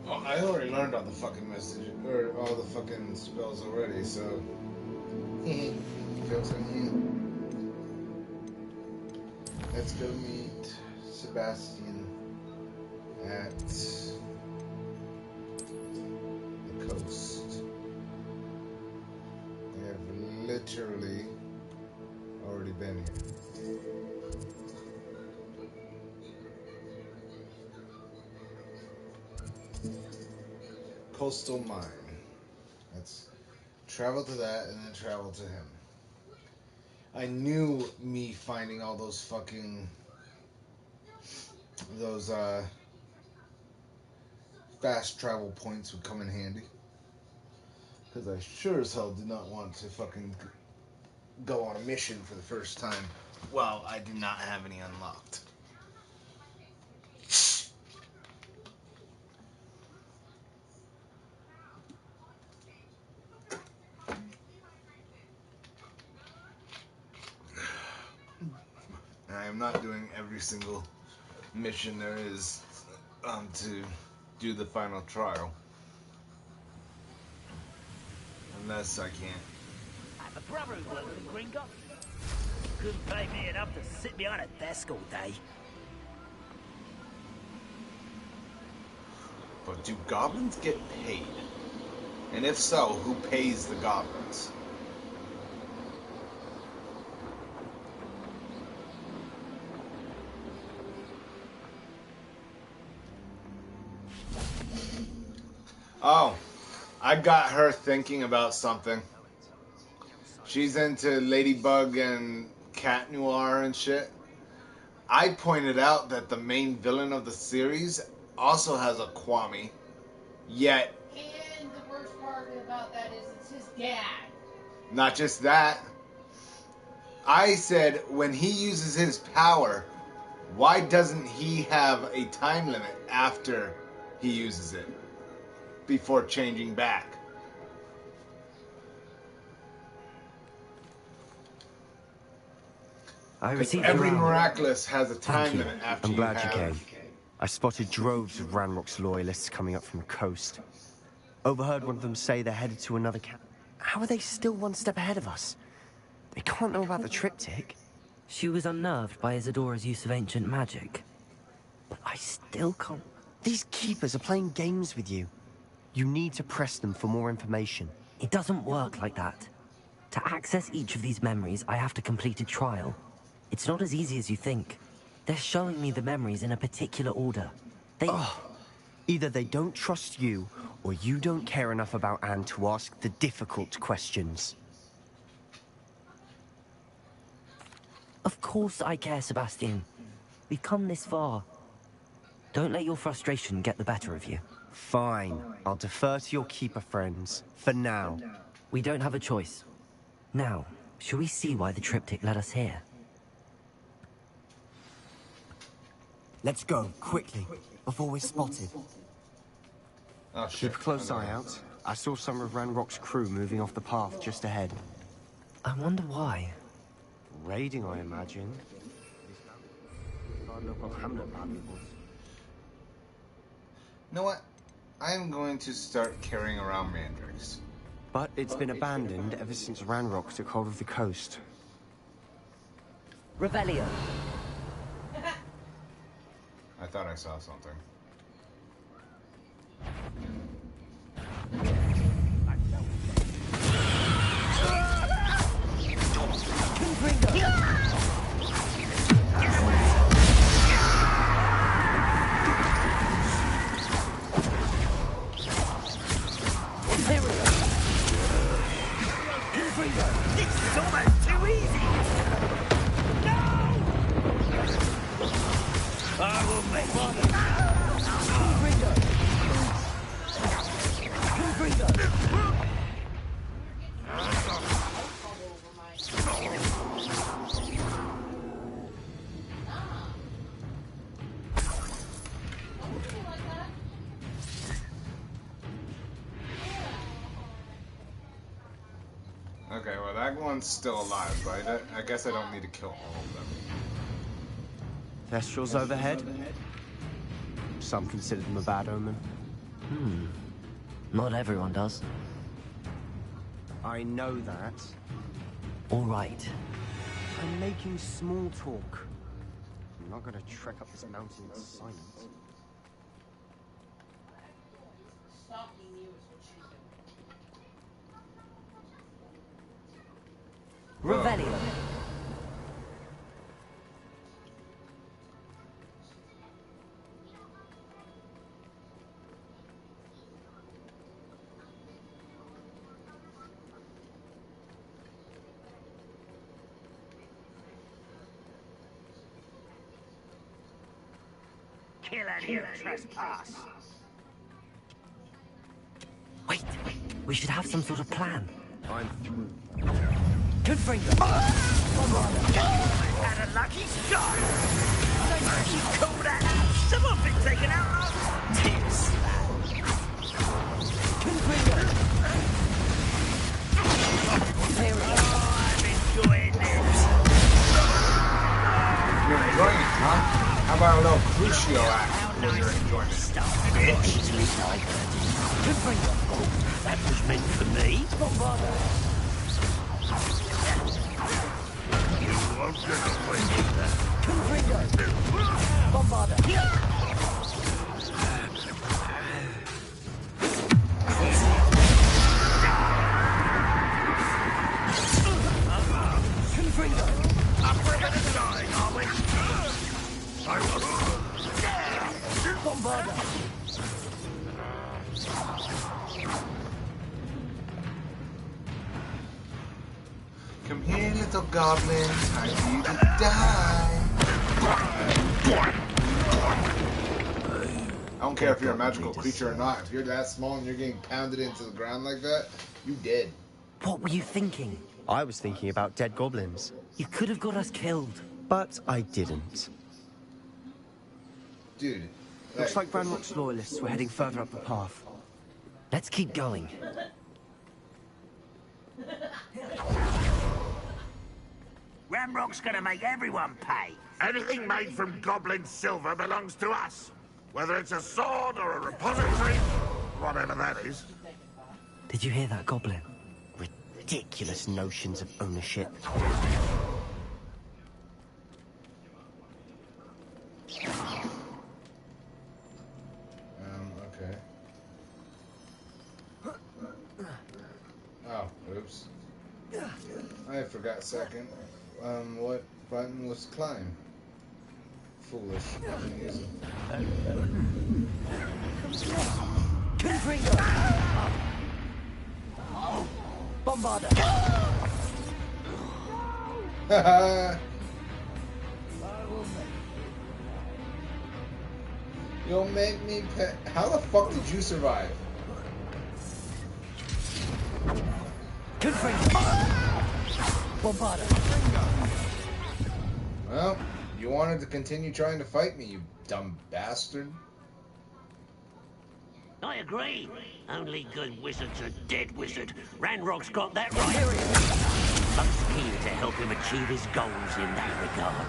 Oh, I already learned all the fucking message, or all the fucking spells already, so... Jokes on you. Let's go meet Sebastian at the coast. I have literally already been here. Coastal Mine. Let's travel to that and then travel to him. I knew me finding all those fucking... those, fast travel points would come in handy. Because I sure as hell did not want to fucking go on a mission for the first time while I did not have any unlocked. I am not doing every single mission there is to do the final trial. Unless I can't. I have a brother who worked in Green Goblin. Couldn't pay me enough to sit behind a desk all day. But do goblins get paid? And if so, who pays the goblins? Oh, I got her thinking about something. She's into Ladybug and Cat Noir and shit. I pointed out that the main villain of the series also has a Kwami, yet... And the worst part about that is it's his dad. Not just that. I said when he uses his power, why doesn't he have a time limit after he uses it? Before changing back. Every miraculous has a time limit after I'm glad you you have... came. I spotted droves of Ranrock's loyalists coming up from the coast. Overheard one of them say they're headed to another camp. How are they still one step ahead of us? They can't know about the triptych. She was unnerved by Isadora's use of ancient magic. But I still can't... These keepers are playing games with you. You need to press them for more information. It doesn't work like that. To access each of these memories, I have to complete a trial. It's not as easy as you think. They're showing me the memories in a particular order. Either they don't trust you, or you don't care enough about Anne to ask the difficult questions. Of course I care, Sebastian. We've come this far. Don't let your frustration get the better of you. Fine. I'll defer to your keeper friends. For now. We don't have a choice. Now, shall we see why the triptych led us here? Let's go, quickly, before we're spotted. Oh, Keep a close eye out. I saw some of Ranrock's crew moving off the path just ahead. I wonder why. Raiding, I imagine. You know what? I'm going to start carrying around mandrakes. But it's been abandoned ever since Ranrock took hold of the coast. Revelio. I thought I saw something. This is almost too easy! No! I will make it! Okay, well that one's still alive, but I guess I don't need to kill all of them. Thestrals overhead? Some consider them a bad omen. Not everyone does. I know that. All right. I'm making small talk. I'm not gonna trek up this mountain in silence. Revelio. Kill any who trespass. Wait, we should have some sort of plan. I'm through. Confringo! Had a lucky shot! You call that? Someone been taken out of tips. Confringo! I'm enjoying this. You're enjoying it, huh? How about a little Crucio act when you're enjoying it? Bitch! That was meant for me. You won't get away with that. Confringo! Bombarda! Come here, little goblin. Time for you to die. I don't care if you're a magical creature or not. If you're that small and you're getting pounded into the ground like that, you dead. What were you thinking? I was thinking about dead goblins. You could have got us killed. But I didn't. Dude. Looks like Ranrock's loyalists were heading further up the path. Let's keep going. Ranrock's gonna make everyone pay. Anything made from goblin silver belongs to us. Whether it's a sword or a repository, whatever that is. Did you hear that, Goblin? We're Ridiculous notions of ownership. Okay. Oh, oops. I forgot a second. What button was climb? Foolish. I'm using. Bombarder! Haha! You'll make me pay. How the fuck did you survive? Bombarder! Well, you wanted to continue trying to fight me, you dumb bastard. I agree. Only good wizards are dead wizard. Ranrock's got that right. Buck's keen to help him achieve his goals in that regard.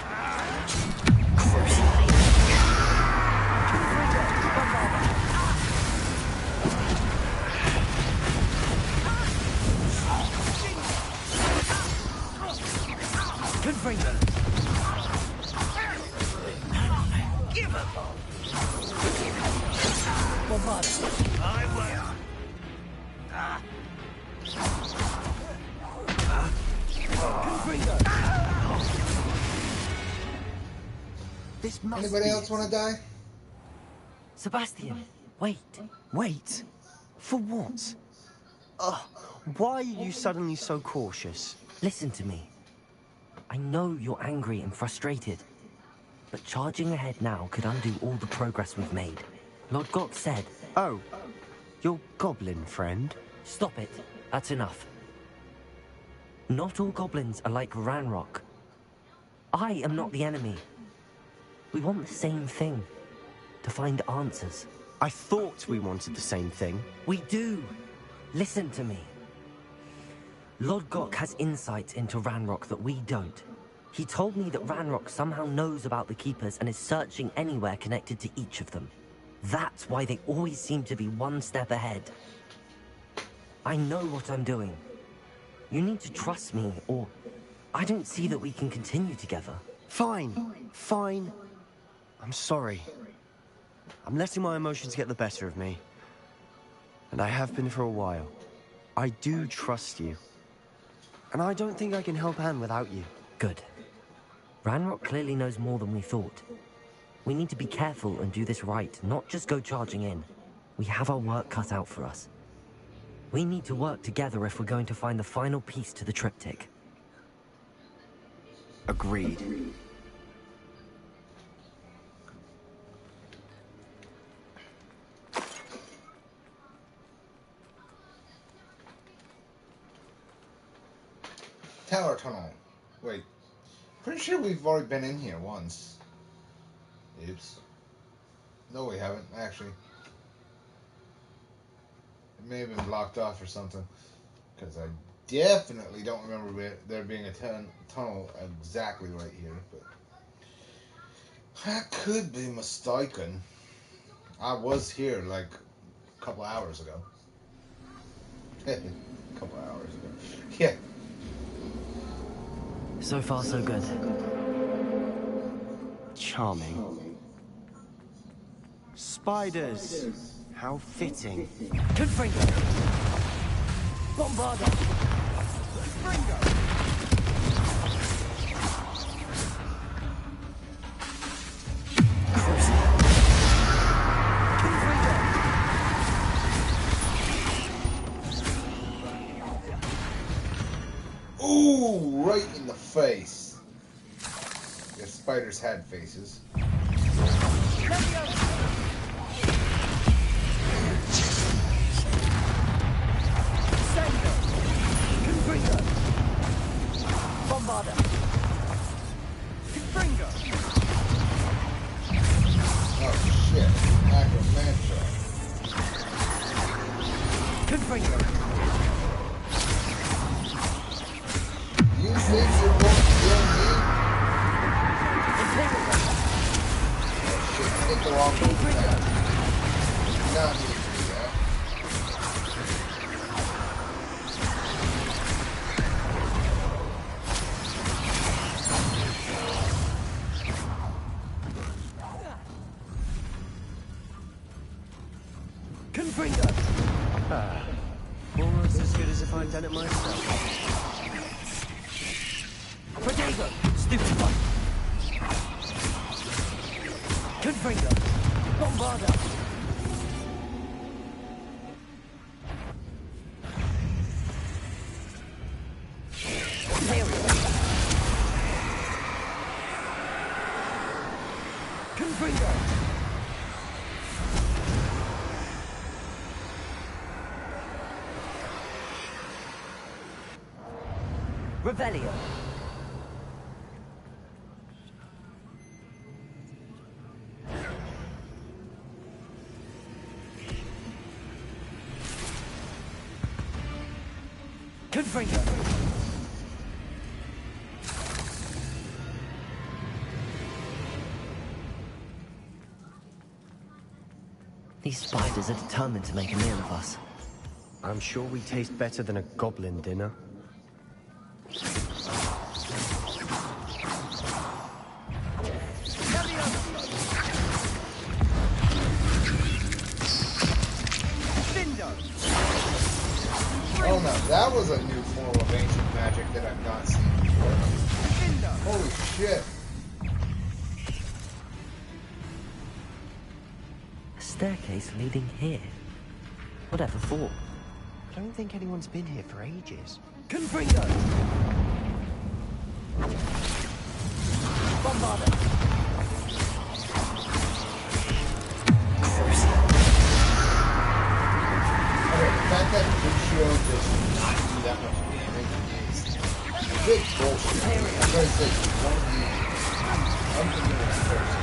Confringo! Give him! Bombarder! I will. This must Anybody be else it. want to die? Sebastian, wait. Wait. For what? Why are you suddenly so cautious? Listen to me. I know you're angry and frustrated, but charging ahead now could undo all the progress we've made. Lord Gok said... Oh, your goblin friend? Stop it. That's enough. Not all goblins are like Ranrock. I am not the enemy. We want the same thing. To find answers. I thought we wanted the same thing. We do. Listen to me. Lord Gok has insight into Ranrock that we don't. He told me that Ranrock somehow knows about the Keepers and is searching anywhere connected to each of them. That's why they always seem to be one step ahead. I know what I'm doing. You need to trust me, or I don't see that we can continue together. Fine. Fine. I'm sorry. I'm letting my emotions get the better of me. And I have been for a while. I do trust you. And I don't think I can help Anne without you. Good. Ranrock clearly knows more than we thought. We need to be careful and do this right, not just go charging in. We have our work cut out for us. We need to work together if we're going to find the final piece to the triptych. Agreed. Tower tunnel. Wait. Pretty sure we've already been in here once. Oops. No, we haven't, actually. It may have been blocked off or something. Because I definitely don't remember there being a tunnel exactly right here. But I could be mistaken. I was here like a couple hours ago. A couple hours ago. Yeah. So far, so good. Charming. Spiders. How fitting. Confringo! Bombarder! Ooh, right in the face. Yeah, spiders had faces. Bombarder. Confringo. Oh shit. Acromancer. Confringo. You think you're going to kill me? Oh shit, I think the wrong move for that. You do not need to do that. Stupefy. Confringo. Bombarda. Imperial. Confringo. Revelio. Confringo. These spiders are determined to make a meal of us. I'm sure we taste better than a goblin dinner. Oh no, that was a new form of ancient magic that I've not seen before. Holy shit. A staircase leading here. Whatever for? I don't think anyone's been here for ages. Confringo! Bombarda! Okay, the fact that the shield does not do that much damage is a bit bullshit. Because it's one of the unfamiliar person.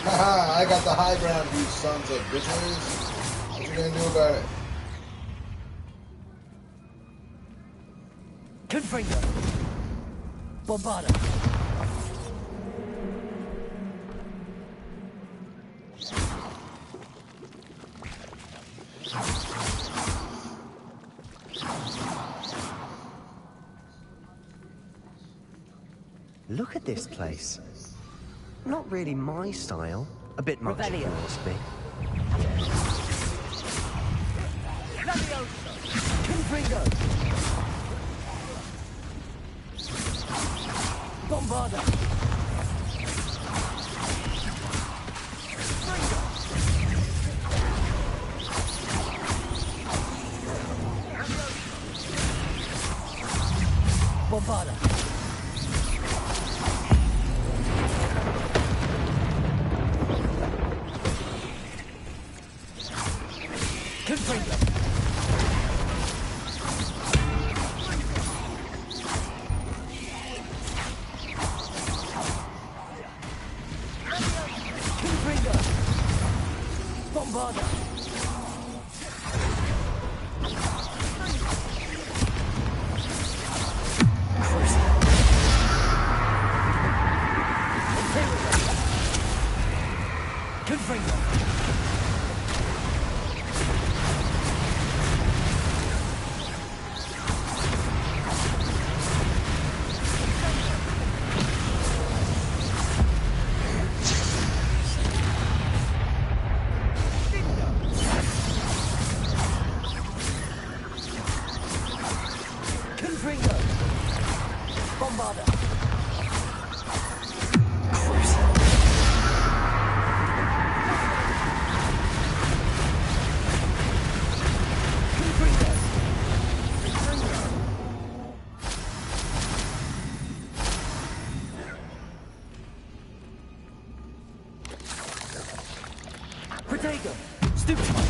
Haha, I got the high ground, you sons of bitches. What you gonna do about it? Confringo! Bombarda! Look at this place. Not really my style. A bit much, if you ask me. Confringo! Bombarda! Bombarda! Confringo! Confringo! Bombarda! Confringo! Confringo! Bombarda! Confringo! Protego! Stupefy!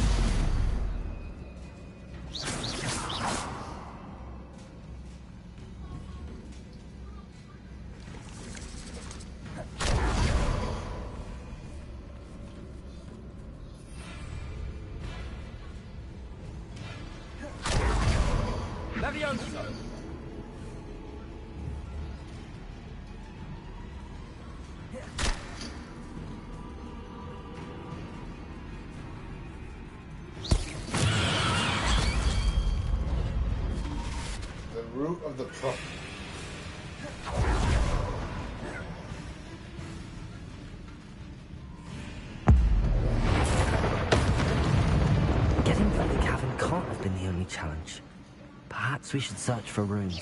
Levioso! The root of the problem. Getting through the cavern can't can't have been the only challenge. Perhaps we should search for runes.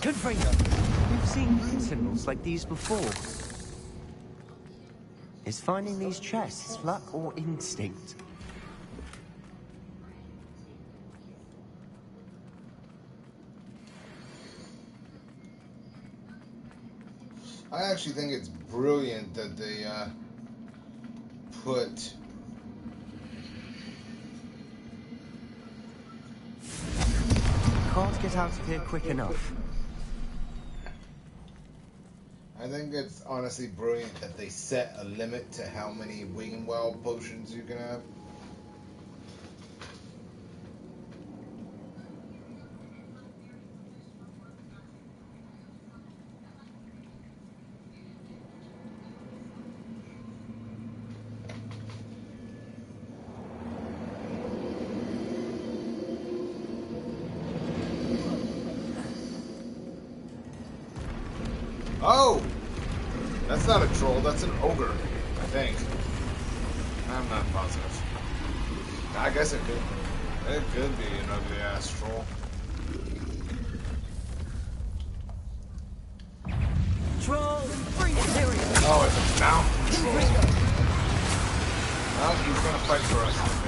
Confringo! We've seen rune symbols like these before. Is finding these chests luck or instinct? I actually think it's brilliant that they put Can't get out of here quick enough. I think it's honestly brilliant that they set a limit to how many wing well potions you can have. Oh! That's not a troll, that's an ogre, I think. I'm not positive. I guess it could. It could be an ugly ass troll. Troll! Bring it! Here we go! Oh, it's a mountain troll. Well, he's gonna fight for us.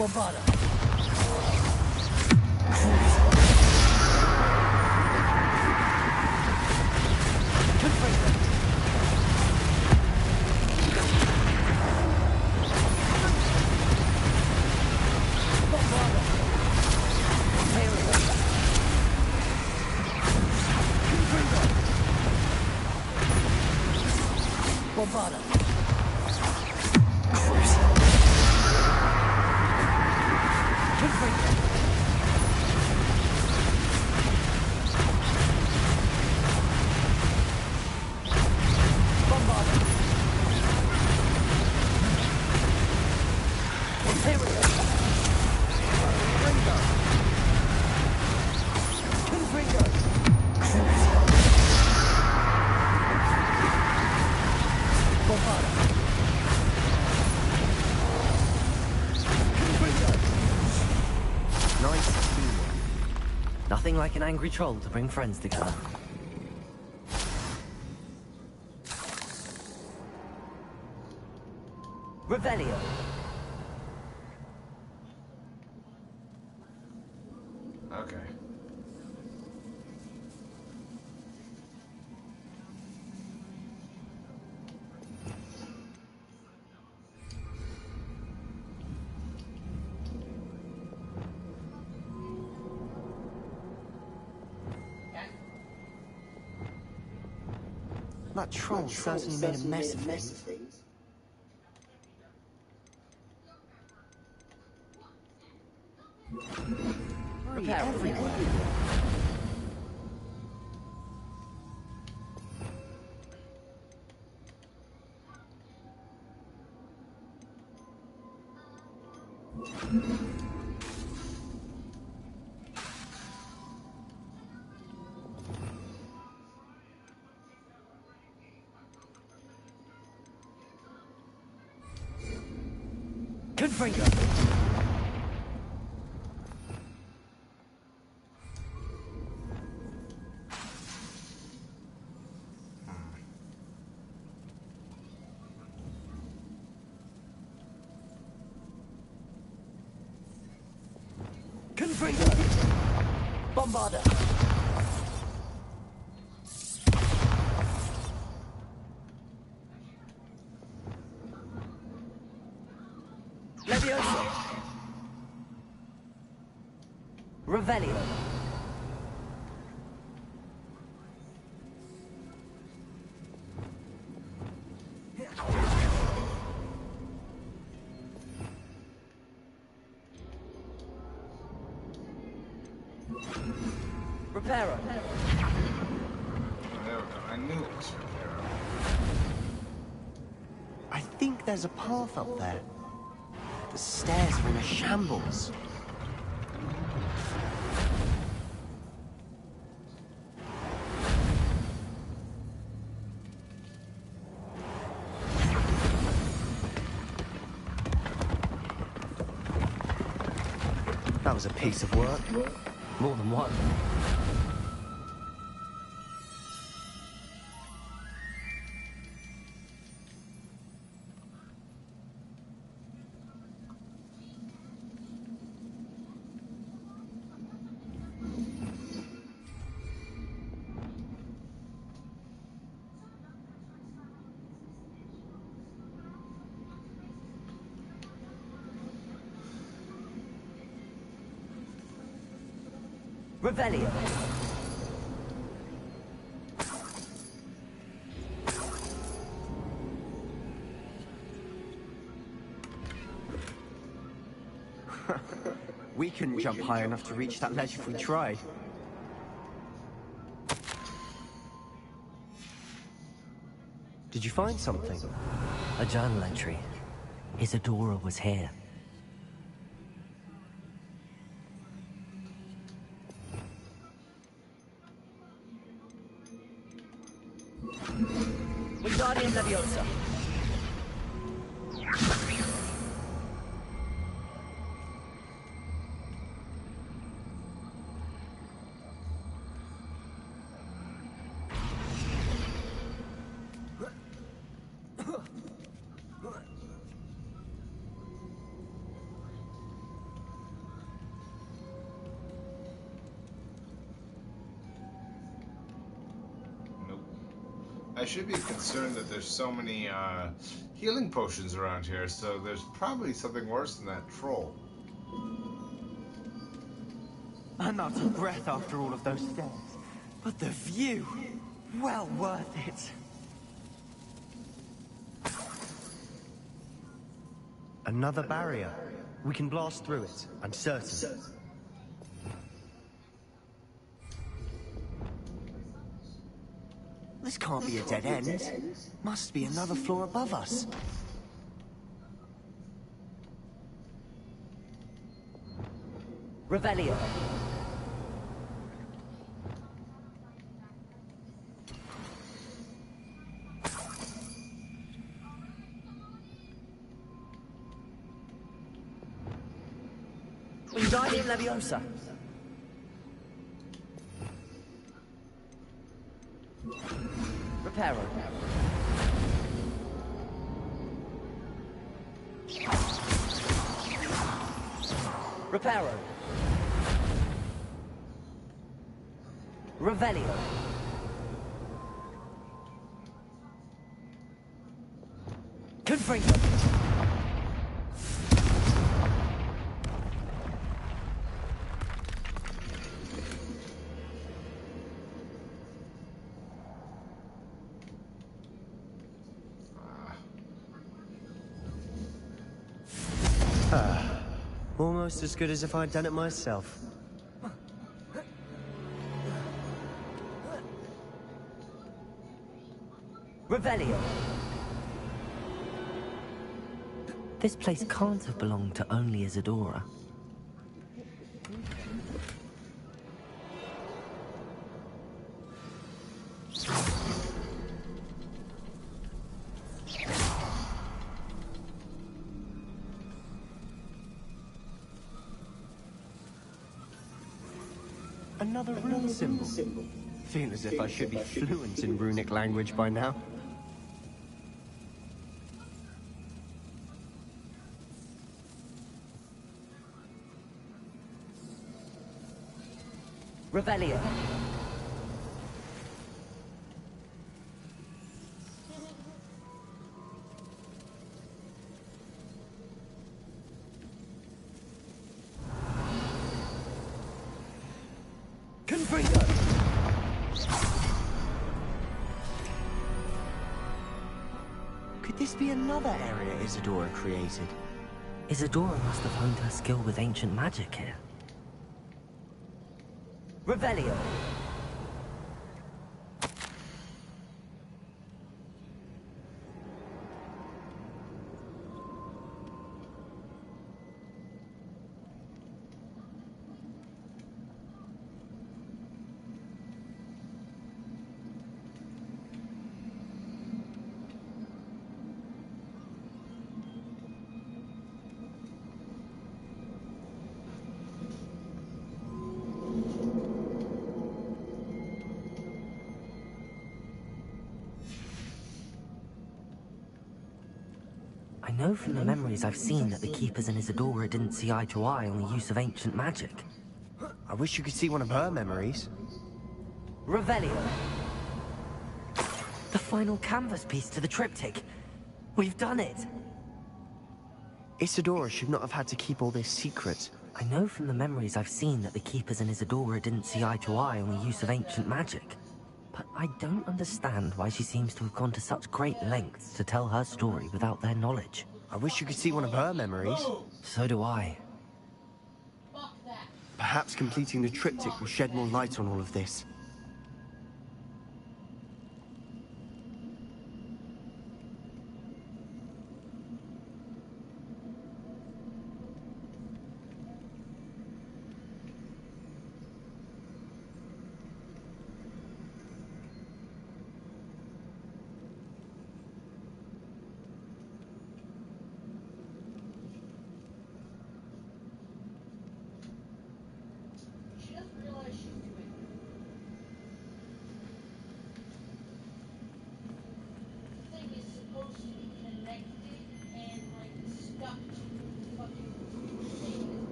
Bombada. Nothing like an angry troll to bring friends together. Revelio. Okay. That troll certainly made a mess of things. Repair everywhere. Confringo. Confringo. Bombada. Levioso. Revelio. Reparo. Oh, there we go. I knew it was Reparo. I think there's a path up there. The stairs are in a shambles. That was a piece of work. More than one. Revelio. We couldn't jump high enough to reach that ledge if we tried. Did you find something? A journal entry. Isadora was here. Wingardium Leviosa. I should be concerned that there's so many healing potions around here, so there's probably something worse than that troll. I'm out of breath after all of those stairs. But the view, well worth it. Another barrier. We can blast through it, I'm certain. This can't be a dead end. Must be another floor above us. Revelio. Wingardium Leviosa. Reparo. Reparo. Revelio. Confringo. Almost as good as if I'd done it myself. Revelio. This place can't have belonged to only Isadora. Another rune symbol. Feel as if I should be fluent in runic language by now. Revelio. Confringo. Could this be another area Isadora created? Isadora must have honed her skill with ancient magic here. Revelio. I know from the memories I've seen that the Keepers and Isadora didn't see eye to eye on the use of ancient magic. I wish you could see one of her memories. Revelio. The final canvas piece to the triptych. We've done it. Isadora should not have had to keep all this secret. I know from the memories I've seen that the Keepers and Isadora didn't see eye to eye on the use of ancient magic. But I don't understand why she seems to have gone to such great lengths to tell her story without their knowledge. I wish you could see one of her memories. So do I. Perhaps completing the triptych will shed more light on all of this.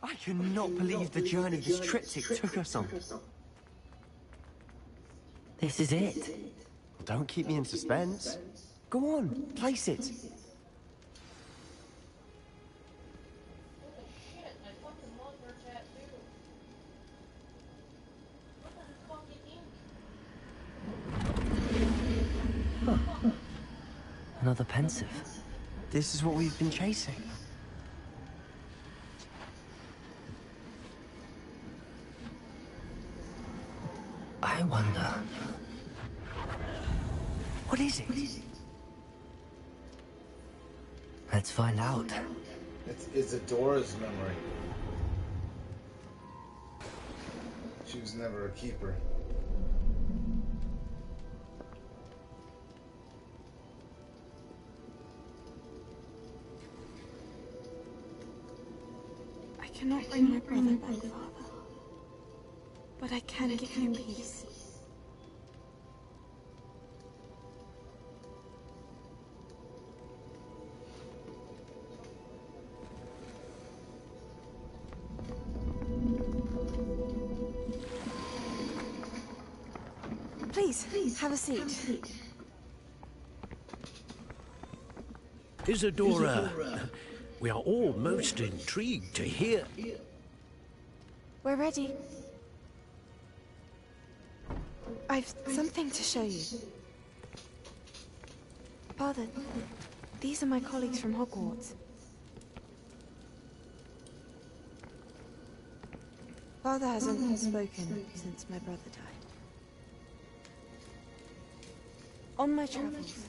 I cannot believe the journey this triptych took us on. This is it. Don't keep me in suspense. Go on, place it. Huh. Another pensive. This is what we've been chasing. I wonder... What is it? Let's find out. It's Isadora's memory. She was never a keeper. I cannot bring my brother back, Father. But I can give him peace. Please, have a seat. Isadora, we are all most intrigued to hear. We're ready. I've something to show you. Father, these are my colleagues from Hogwarts. Father hasn't spoken since my brother died. On my travels,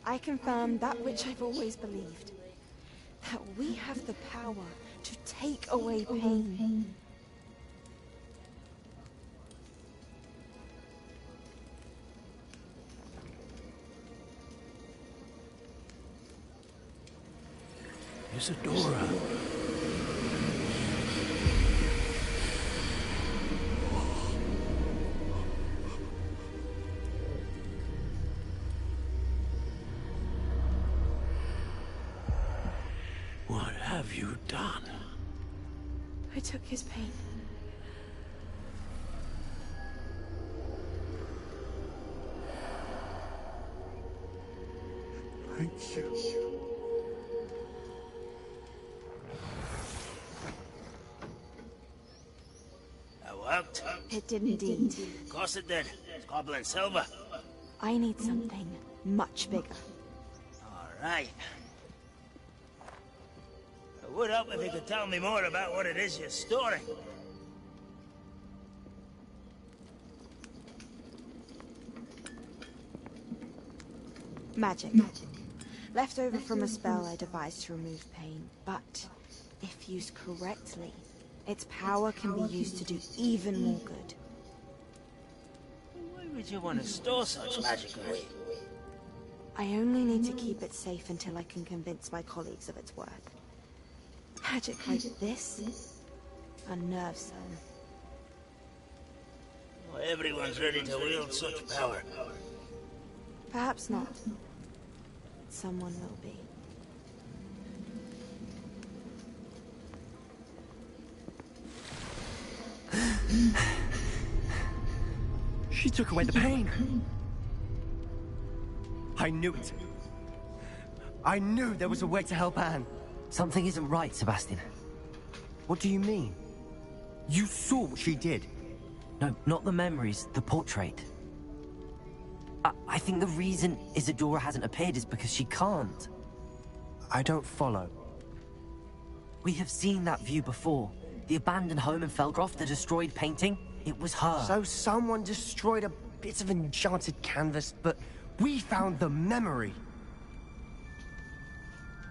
I confirmed that which I've always believed. That we have the power to take away pain. Isadora. What have you done? I took his pain. Thank you. That worked? It did indeed. Of course it did. It's goblin silver. I need something much bigger. All right. It would help if you could tell me more about what it is you're storing. Magic. left over from a spell I devised to remove pain. But if used correctly, its power can be used to do even more good. Why would you want to store such magic away? I only need to keep it safe until I can convince my colleagues of its worth. Magic like this unnerves them. Not everyone's ready to wield such power. Perhaps not. Someone will be. She took away the pain. I knew it. I knew there was a way to help Anne. Something isn't right, Sebastian. What do you mean? You saw what she did. No, not the memories, the portrait. I think the reason Isadora hasn't appeared is because she can't. I don't follow. We have seen that view before. The abandoned home in Felgroth, the destroyed painting, it was her. So someone destroyed a bit of enchanted canvas, but we found the memory.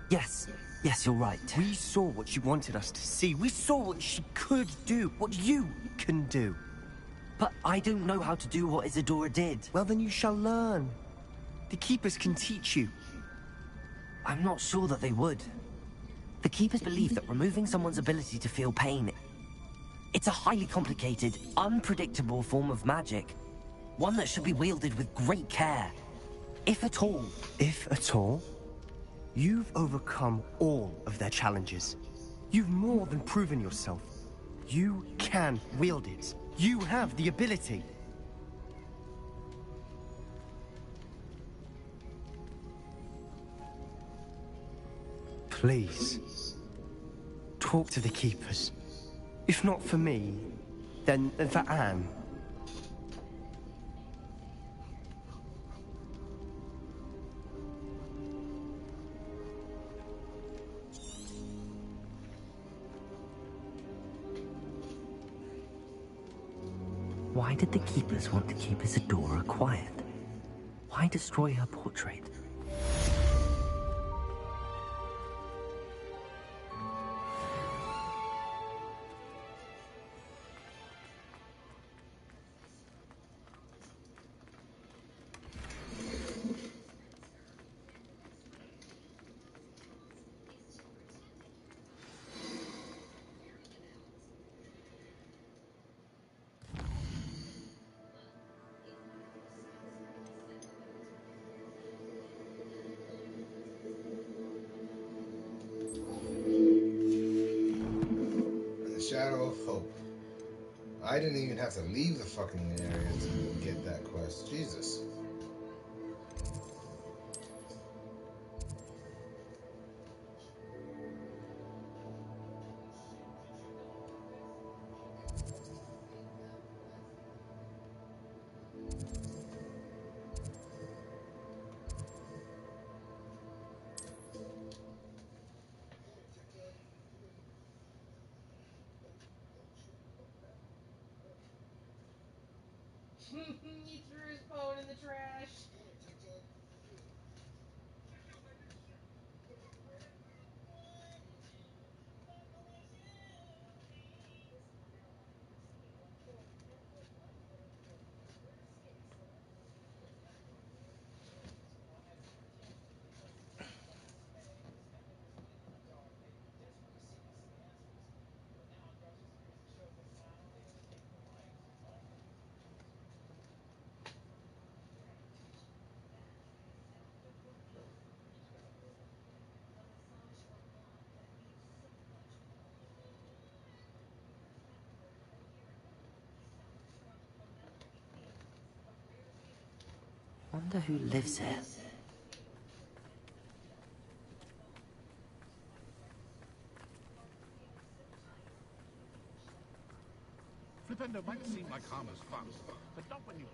Yes, you're right. We saw what she wanted us to see. We saw what she could do, what you can do. But I don't know how to do what Isadora did. Well, then you shall learn. The Keepers can teach you. I'm not sure that they would. The Keepers believe that removing someone's ability to feel pain, it's a highly complicated, unpredictable form of magic. One that should be wielded with great care. If at all. If at all? You've overcome all of their challenges. You've more than proven yourself. You can wield it. You have the ability. Please, talk to the Keepers. If not for me, then for Anne. Why did the Keepers want to keep Isadora quiet? Why destroy her portrait? Shadow of Hope. I didn't even have to leave the fucking area to get that quest. Jesus. He threw his phone in the trash. Wonder who lives here. Flipendo might seem like harmless fun, but not when you...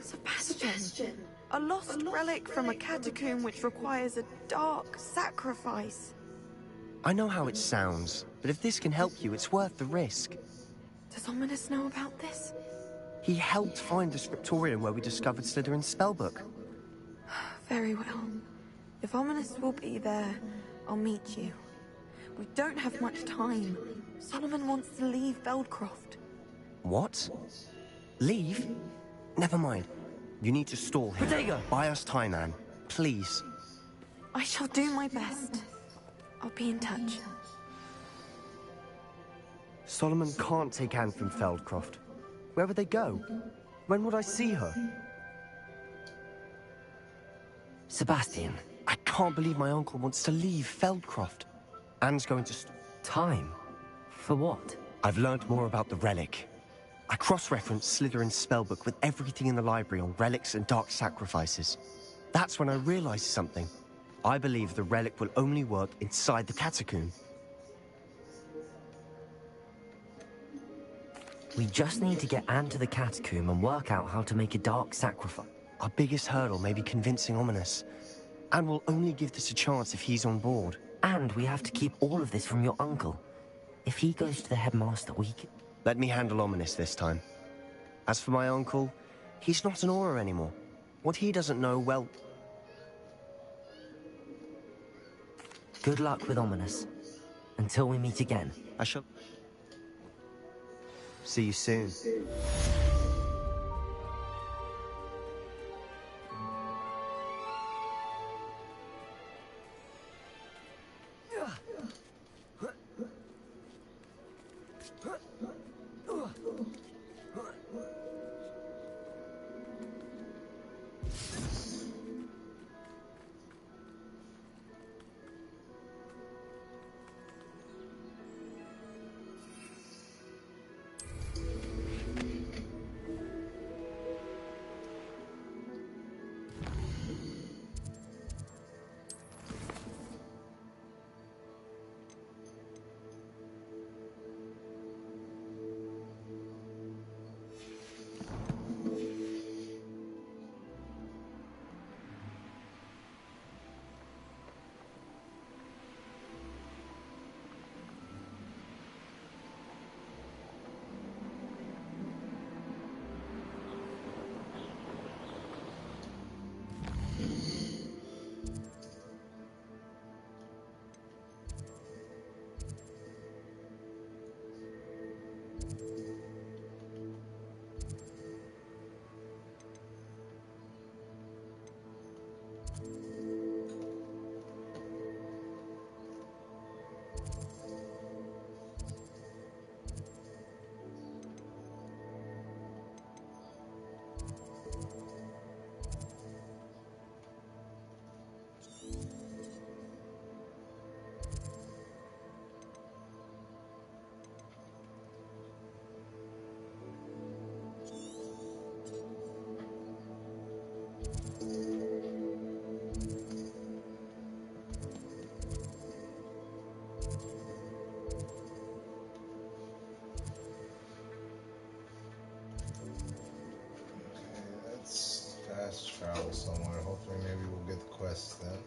Sebastian! A lost relic from a catacomb which requires a dark sacrifice. I know how it sounds, but if this can help you, it's worth the risk. Does Ominous know about this? He helped find the scriptorium where we discovered Slytherin's spellbook. Very well. If Ominous will be there, I'll meet you. We don't have much time. Solomon wants to leave Feldcroft. What? Leave? Never mind. You need to stall him. Bodega! Buy us time, Anne. Please. I shall do my best. I'll be in touch. Solomon can't take Anne from Feldcroft. Where would they go? When would I see her? Sebastian. I can't believe my uncle wants to leave Feldcroft. Anne's going to... Time? For what? I've learned more about the relic. I cross-referenced Slytherin's spellbook with everything in the library on relics and dark sacrifices. That's when I realized something. I believe the relic will only work inside the catacomb. We just need to get Anne to the catacomb and work out how to make a dark sacrifice. Our biggest hurdle may be convincing Ominous. Anne will only give this a chance if he's on board. And we have to keep all of this from your uncle. If he goes to the headmaster, we can... Let me handle Ominous this time. As for my uncle, he's not an Auror anymore. What he doesn't know, well... Good luck with Ominous. Until we meet again. I shall... See you soon. Fast travel somewhere. Hopefully, maybe we'll get the quest then.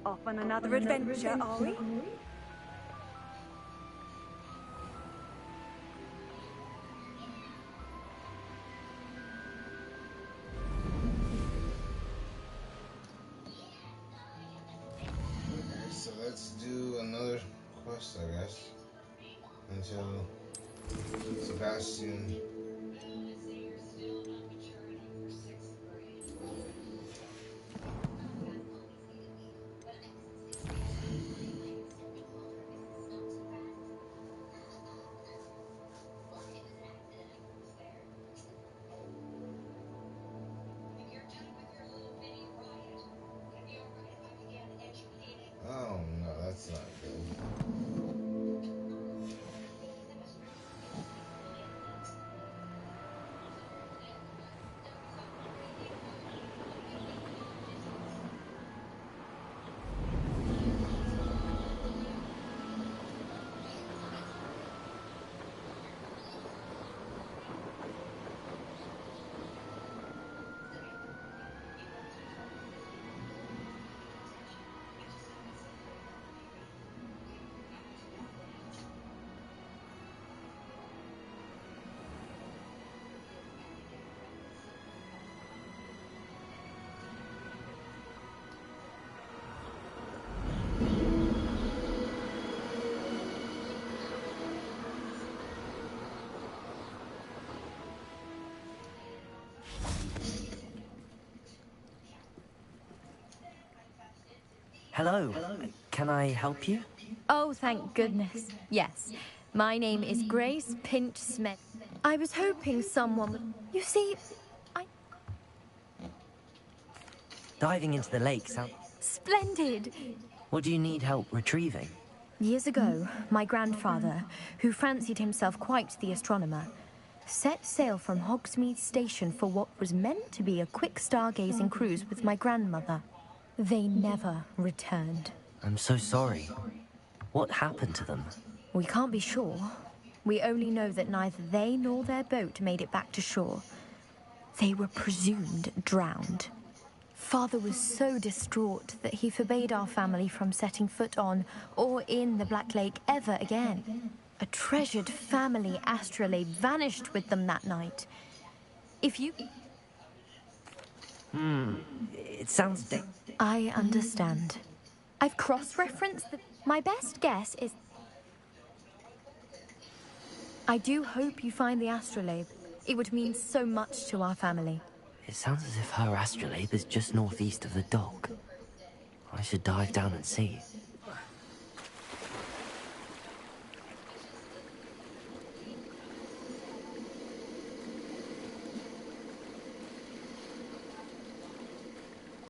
Off on another adventure, are we? So let's do another quest, I guess, until Sebastian. Hello. Can I help you? Oh, thank goodness. Yes. My name is Grace Pinch Smith. I was hoping someone would... You see, Diving into the lake sounds... Splendid! What do you need help retrieving? Years ago, my grandfather, who fancied himself quite the astronomer, set sail from Hogsmeade Station for what was meant to be a quick stargazing cruise with my grandmother. They never returned. I'm so sorry. What happened to them? We can't be sure. We only know that neither they nor their boat made it back to shore. They were presumed drowned. Father was so distraught that he forbade our family from setting foot on or in the Black Lake ever again. A treasured family astrolabe vanished with them that night. If you... It sounds... I understand. I've cross-referenced the... My best guess is... I do hope you find the astrolabe. It would mean so much to our family. It sounds as if her astrolabe is just northeast of the dock. I should dive down and see.